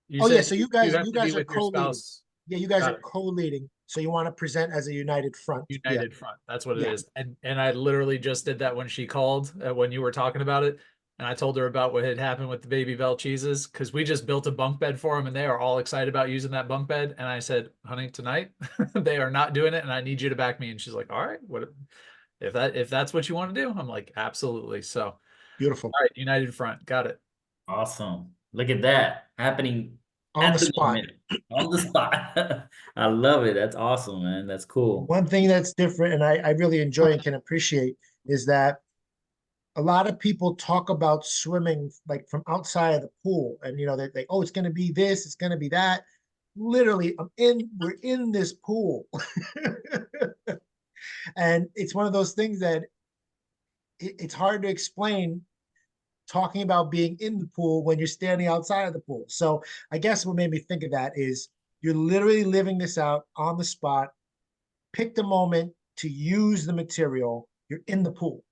Speaker 3: You
Speaker 1: Oh yeah,
Speaker 3: said
Speaker 1: so
Speaker 3: you
Speaker 1: you
Speaker 3: have to be
Speaker 1: guys are
Speaker 3: with your
Speaker 1: co-leading.
Speaker 3: spouse.
Speaker 1: Yeah, you guys
Speaker 3: Got
Speaker 1: are
Speaker 3: it.
Speaker 1: co-leading. So you want to present as a united front. Yeah.
Speaker 3: United front. That's what it
Speaker 1: Yeah.
Speaker 3: is. And I literally just did that when she called when you were talking about it. And I told her about what had happened with the Baby Bell cheeses because we just built a bunk bed for them and they are all excited about using that bunk bed. And I said, honey, tonight they are not doing it and I need you to back me. And she's like, all right, what if that's what you want to do? I'm like, absolutely. So
Speaker 1: Beautiful.
Speaker 3: all right, united front. Got it.
Speaker 2: Awesome. Look at that happening
Speaker 1: On
Speaker 2: at
Speaker 1: the
Speaker 2: the
Speaker 1: spot.
Speaker 2: moment. On the spot. I love it. That's awesome, man. That's cool.
Speaker 1: One thing that's different and I really enjoy and can appreciate is that a lot of people talk about swimming like from outside of the pool and they oh, it's going to be this, it's going to be that. Literally, we're in this pool. And it's one of those things that it's hard to explain talking about being in the pool when you're standing outside of the pool. So I guess what made me think of that is you're literally living this out on the spot. Pick the moment to use the material. You're in the pool.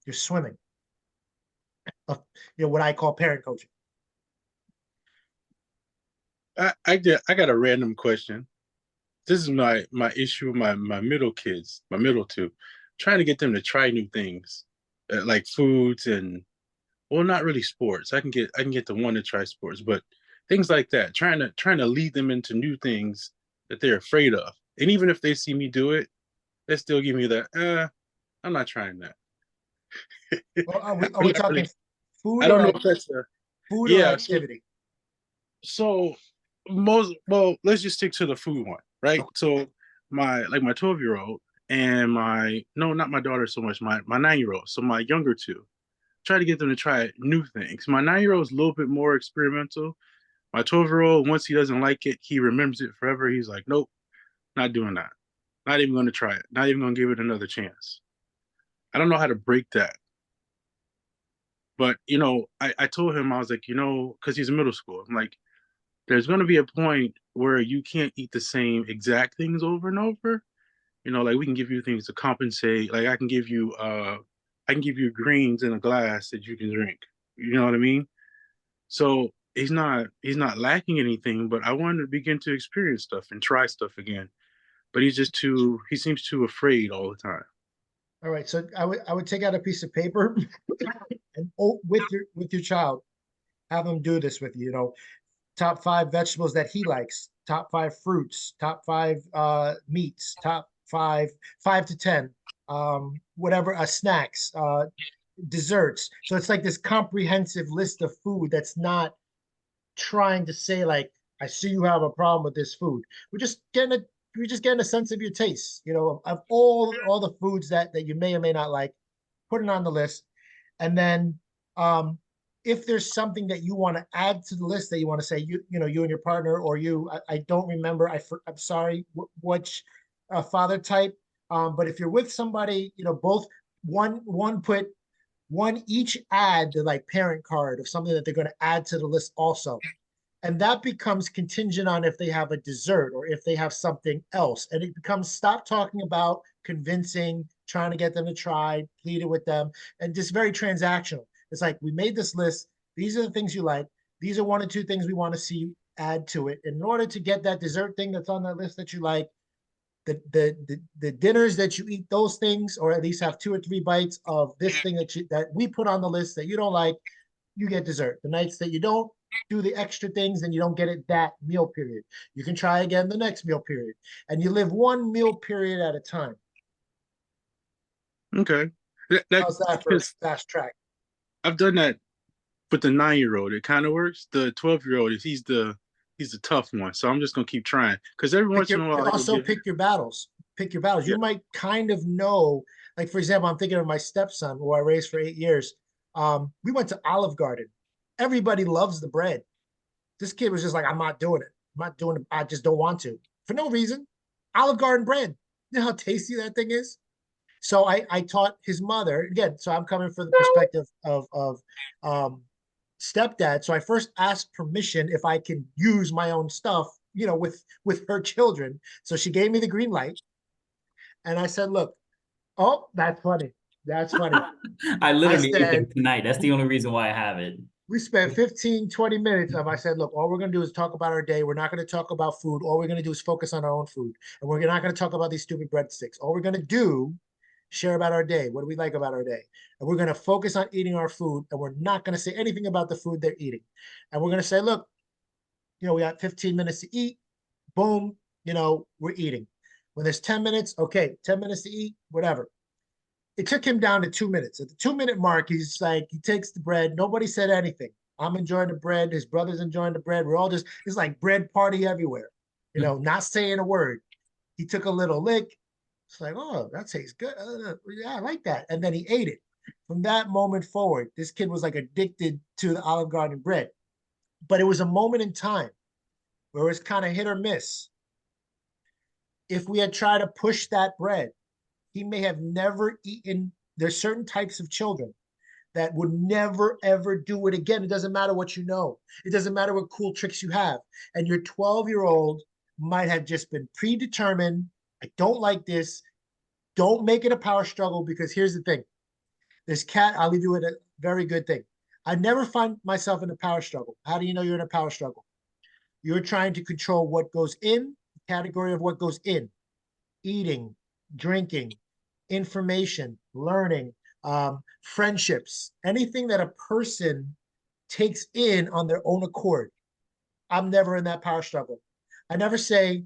Speaker 1: You're swimming. What I call parent coaching.
Speaker 7: I got a random question. This is my issue with my middle kids, my middle two, trying to get them to try new things, like foods and well, not really sports. I can get the one to try sports, but things like that. Trying to lead them into new things that they're afraid of, and even if they see me do it, they still give me that. I'm not trying that.
Speaker 1: Well, are we talking food?
Speaker 7: I don't know if that's
Speaker 1: food or activity.
Speaker 7: So let's just stick to the food one, right? So my 12-year-old and not my daughter so much, my 9-year-old. So my younger two, try to get them to try new things. My 9-year-old is a little bit more experimental. My 12-year-old, once he doesn't like it, he remembers it forever. He's like, nope, not doing that. Not even going to try it. Not even going to give it another chance. I don't know how to break that. But, I told him, I was like, because he's in middle school. I'm like, there's going to be a point where you can't eat the same exact things over and over. Like we can give you things to compensate. Like I can give you greens in a glass that you can drink. You know what I mean? So he's not lacking anything, but I wanted to begin to experience stuff and try stuff again. But he seems too afraid all the time.
Speaker 1: All right. So I would take out a piece of paper and with your child, have them do this with you, top 5 vegetables that he likes, top 5 fruits, top 5 meats, top 5 to 10, whatever, snacks, desserts. So it's like this comprehensive list of food that's not trying to say like, I see you have a problem with this food. We're just getting a sense of your taste, of all the foods that you may or may not like, put it on the list. And then if there's something that you want to add to the list that you want to say, you and your partner or you, I don't remember, I'm sorry, which father type. But if you're with somebody, both one put one each add the like parent card of something that they're going to add to the list also. And that becomes contingent on if they have a dessert or if they have something else. And it becomes stop talking about convincing, trying to get them to try, pleading with them, and just very transactional. It's like, we made this list. These are the things you like. These are 1 or 2 things we want to see add to it. In order to get that dessert thing that's on that list that you like, the dinners that you eat those things, or at least have 2 or 3 bites of this thing that we put on the list that you don't like, you get dessert. The nights that you don't do the extra things, then you don't get it that meal period. You can try again the next meal period, and you live 1 meal period at a time.
Speaker 7: Okay.
Speaker 1: How's that for
Speaker 7: Because
Speaker 1: fast track?
Speaker 7: I've done that with the 9-year-old. It kind of works. The 12-year-old is he's the tough one. So I'm just gonna keep trying. Because every once in a while,
Speaker 1: Also pick your battles. Pick your battles.
Speaker 7: Yeah.
Speaker 1: You might kind of know, like for example, I'm thinking of my stepson who I raised for 8 years. We went to Olive Garden. Everybody loves the bread. This kid was just like, I'm not doing it. I'm not doing it. I just don't want to. For no reason. Olive Garden bread. You know how tasty that thing is? So I taught his mother, again, so I'm coming from the perspective of stepdad. So I first asked permission if I can use my own stuff, you know, with her children. So she gave me the green light. And I said, look, oh, that's funny. That's funny.
Speaker 2: I literally ate
Speaker 1: said-
Speaker 2: them tonight. That's the only reason why I have it.
Speaker 1: We spent 15, 20 minutes of, I said, look, all we're going to do is talk about our day. We're not going to talk about food. All we're going to do is focus on our own food. And we're not going to talk about these stupid breadsticks. All we're going to do, share about our day. What do we like about our day? And we're going to focus on eating our food. And we're not going to say anything about the food they're eating. And we're going to say, look, you know, we got 15 minutes to eat. Boom, you know, we're eating. When there's 10 minutes, okay, 10 minutes to eat, whatever. It took him down to 2 minutes. At the 2-minute mark, he's like, he takes the bread. Nobody said anything. I'm enjoying the bread. His brother's enjoying the bread. We're all just, it's like bread party everywhere, you know, not saying a word. He took a little lick. It's like, oh, that tastes good. Yeah, I like that. And then he ate it. From that moment forward, this kid was like addicted to the Olive Garden bread. But it was a moment in time where it was kind of hit or miss. If we had tried to push that bread, he may have never eaten. There's certain types of children that would never, ever do it again. It doesn't matter what you know. It doesn't matter what cool tricks you have. And your 12-year-old might have just been predetermined. I don't like this. Don't make it a power struggle, because here's the thing. This cat, I'll leave you with a very good thing. I never find myself in a power struggle. How do you know you're in a power struggle? You're trying to control what goes in, the category of what goes in. Eating, drinking, information, learning, friendships, anything that a person takes in on their own accord. I'm never in that power struggle. I never say,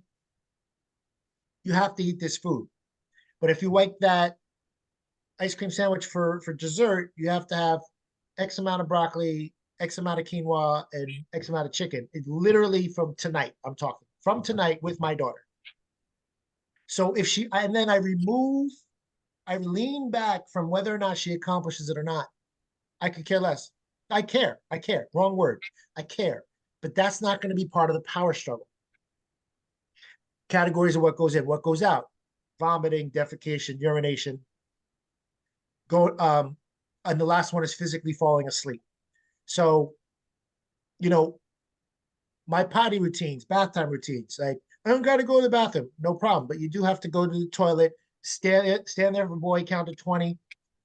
Speaker 1: you have to eat this food. But if you like that ice cream sandwich for dessert, you have to have X amount of broccoli, X amount of quinoa, and X amount of chicken. It's literally from tonight, I'm talking. From tonight with my daughter. So if she, and then I lean back from whether or not she accomplishes it or not. I could care less. I care. Wrong word. I care. But that's not going to be part of the power struggle. Categories of what goes in, what goes out. Vomiting, defecation, urination. And the last one is physically falling asleep. So, you know, my potty routines, bath time routines, like, I don't got to go to the bathroom, no problem. But you do have to go to the toilet, stand there for a boy, count to 20.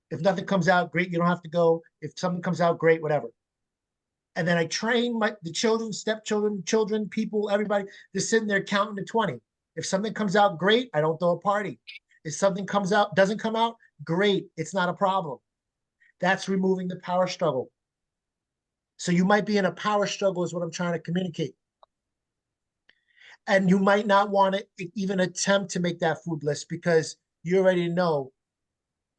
Speaker 1: If nothing comes out, great, you don't have to go. If something comes out, great, whatever. And then I train the children, stepchildren, children, people, everybody, just sitting there counting to 20. If something comes out, great, I don't throw a party. If something doesn't come out, great, it's not a problem. That's removing the power struggle. So you might be in a power struggle is what I'm trying to communicate. And you might not want to even attempt to make that food list, because you already know,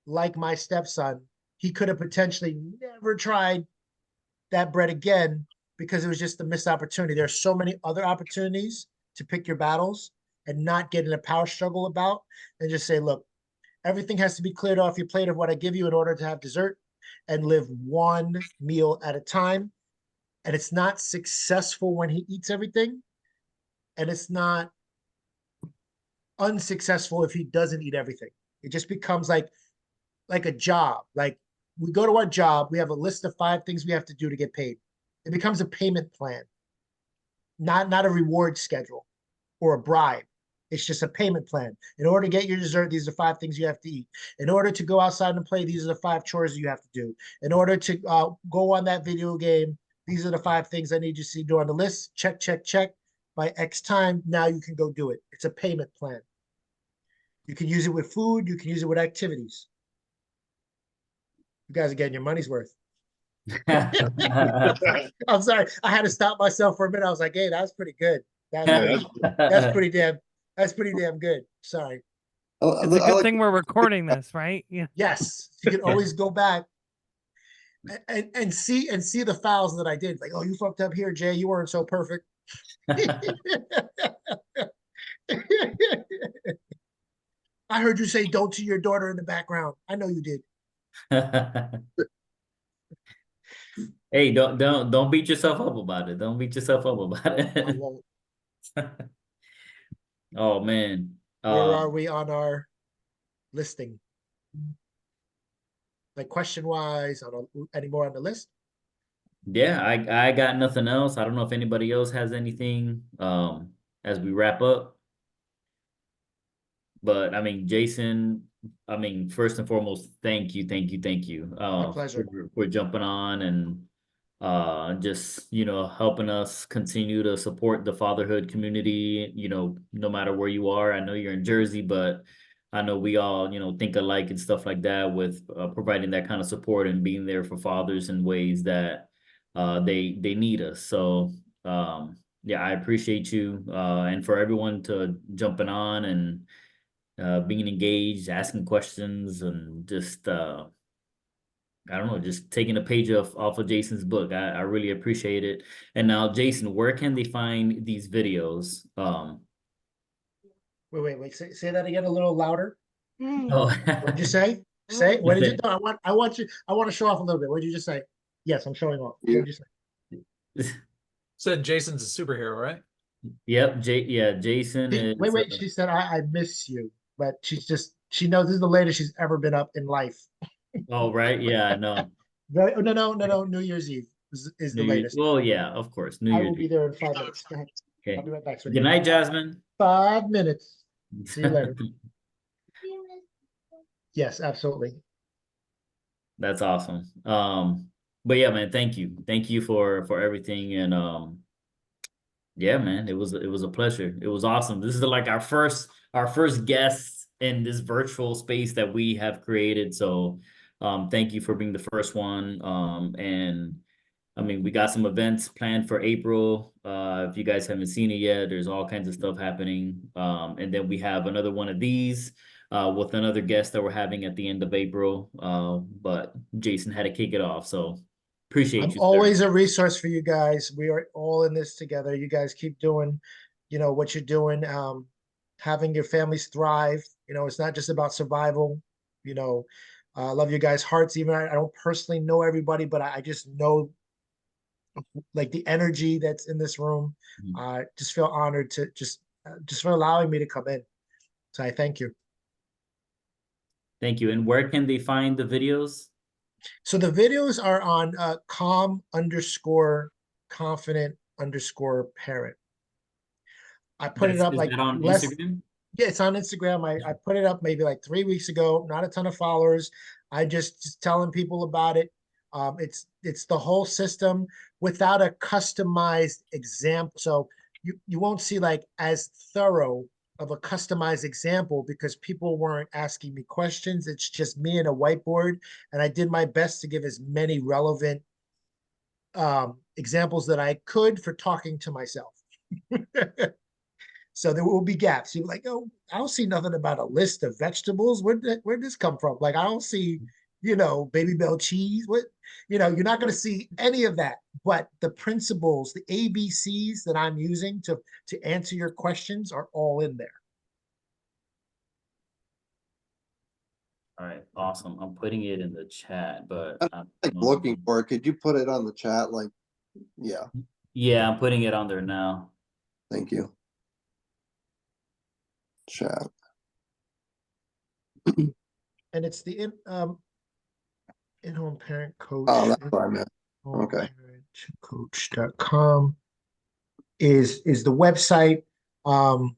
Speaker 1: like my stepson, he could have potentially never tried that bread again because it was just a missed opportunity. There's so many other opportunities to pick your battles and not get in a power struggle about, and just say, look, everything has to be cleared off your plate of what I give you in order to have dessert, and live 1 meal at a time. And it's not successful when he eats everything. And it's not unsuccessful if he doesn't eat everything. It just becomes like a job. Like we go to our job, we have a list of 5 things we have to do to get paid. It becomes a payment plan, not a reward schedule or a bribe. It's just a payment plan. In order to get your dessert, these are 5 things you have to eat. In order to go outside and play, these are the 5 chores you have to do. In order to go on that video game, these are the 5 things I need you to see do on the list. Check, check, check. By X time, now you can go do it. It's a payment plan. You can use it with food. You can use it with activities. You guys are getting your money's worth. I'm sorry. I had to stop myself for a minute. I was like, hey, that's pretty good. That's pretty damn good. Sorry.
Speaker 9: It's a good thing we're recording this, right? Yeah.
Speaker 1: Yes. You can always go back and see the fouls that I did. Like, oh, you fucked up here, Jay. You weren't so perfect. I heard you say don't to your daughter in the background. I know you did.
Speaker 2: Hey, don't beat yourself up about it. Don't beat yourself up about
Speaker 1: I
Speaker 2: it.
Speaker 1: won't.
Speaker 2: Oh man.
Speaker 1: Where are we on our listing? Like question wise, any more on the list?
Speaker 2: Yeah, I got nothing else. I don't know if anybody else has anything as we wrap up. But I mean, Jason, I mean, first and foremost, thank you.
Speaker 1: My pleasure.
Speaker 2: For jumping on and just, you know, helping us continue to support the fatherhood community, you know, no matter where you are. I know you're in Jersey, but I know we all, you know, think alike and stuff like that with providing that kind of support and being there for fathers in ways that they need us. So yeah, I appreciate you and for everyone to jumping on and being engaged, asking questions, and just I don't know, just taking a page off of Jason's book. I really appreciate it. And now, Jason, where can they find these videos?
Speaker 1: Wait. Say that again a little louder.
Speaker 2: Oh,
Speaker 1: What did you say? Say what did you? No, I want to show off a little bit. What did you just say? Yes, I'm showing off. What did you say?
Speaker 3: Said Jason's a superhero, right?
Speaker 2: Yep, Jason is.
Speaker 1: Wait. She said I miss you, but she knows this is the latest she's ever been up in life.
Speaker 2: Oh, right. Yeah, I know.
Speaker 1: No. New Year's Eve is the latest.
Speaker 2: Well, yeah, of course. New
Speaker 1: I
Speaker 2: Year's
Speaker 1: will be
Speaker 2: Eve.
Speaker 1: there in 5 minutes. Go ahead.
Speaker 2: Okay.
Speaker 1: I'll be right back.
Speaker 2: Good night, Jasmine.
Speaker 1: 5 minutes. See you later. Yes, absolutely.
Speaker 2: That's awesome. But yeah, man, thank you for everything. And yeah, man, it was a pleasure. It was awesome. This is like our first guest in this virtual space that we have created. So thank you for being the first one. And I mean, we got some events planned for April. If you guys haven't seen it yet, there's all kinds of stuff happening. And then we have another one of these with another guest that we're having at the end of April. But Jason had to kick it off. So appreciate
Speaker 1: I'm
Speaker 2: you, sir.
Speaker 1: always a resource for you guys. We are all in this together. You guys keep doing, what you're doing. Having your families thrive. It's not just about survival. I love you guys' hearts. Even I don't personally know everybody, but I just know like the energy that's in this room. I just feel honored to just for allowing me to come in. So I thank you.
Speaker 2: Thank you. And where can they find the videos?
Speaker 1: So the videos are on calm_confident_parent. I put it up
Speaker 2: Is
Speaker 1: like
Speaker 2: that on
Speaker 1: less.
Speaker 2: Instagram?
Speaker 1: Yeah, it's on Instagram. I put it up maybe like 3 weeks ago. Not a ton of followers. I just telling people about it. It's the whole system without a customized example. So you won't see like as thorough of a customized example because people weren't asking me questions. It's just me and a whiteboard, and I did my best to give as many relevant examples that I could for talking to myself. So there will be gaps. You're like, oh, I don't see nothing about a list of vegetables. Where'd this come from? Like, I don't see, Baby Bell cheese. What, you're not going to see any of that. But the principles, the ABCs that I'm using to answer your questions are all in there.
Speaker 2: All right, awesome. I'm putting it in the chat, but
Speaker 5: I'm looking for it. Could you put it on the chat? Like, yeah.
Speaker 2: Yeah, I'm putting it on there now.
Speaker 5: Thank you. Chat.
Speaker 1: And it's the In-home parent coach.
Speaker 5: Oh, that's what I meant. Okay.
Speaker 1: Coach.com is the website. I'm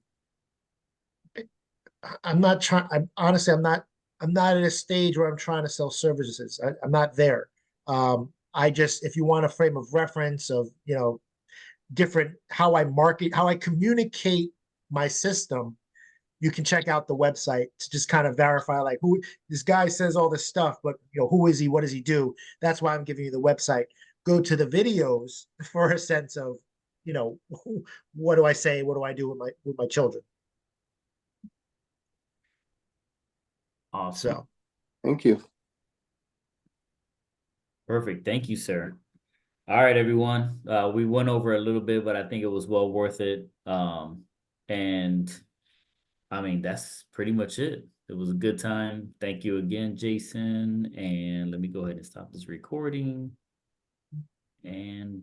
Speaker 1: not trying, I'm honestly, I'm not at a stage where I'm trying to sell services. I'm not there. I just, if you want a frame of reference of, you know, different, how I market, how I communicate my system, you can check out the website to just kind of verify, like, who this guy says all this stuff, but you know, who is he? What does he do? That's why I'm giving you the website. Go to the videos for a sense of, you know, what do I say? What do I do with my children?
Speaker 2: Awesome.
Speaker 1: So
Speaker 5: Thank you.
Speaker 2: Perfect. Thank you, sir. All right, everyone. We went over a little bit, but I think it was well worth it. And I mean, that's pretty much it. It was a good time. Thank you again, Jason. And let me go ahead and stop this recording. And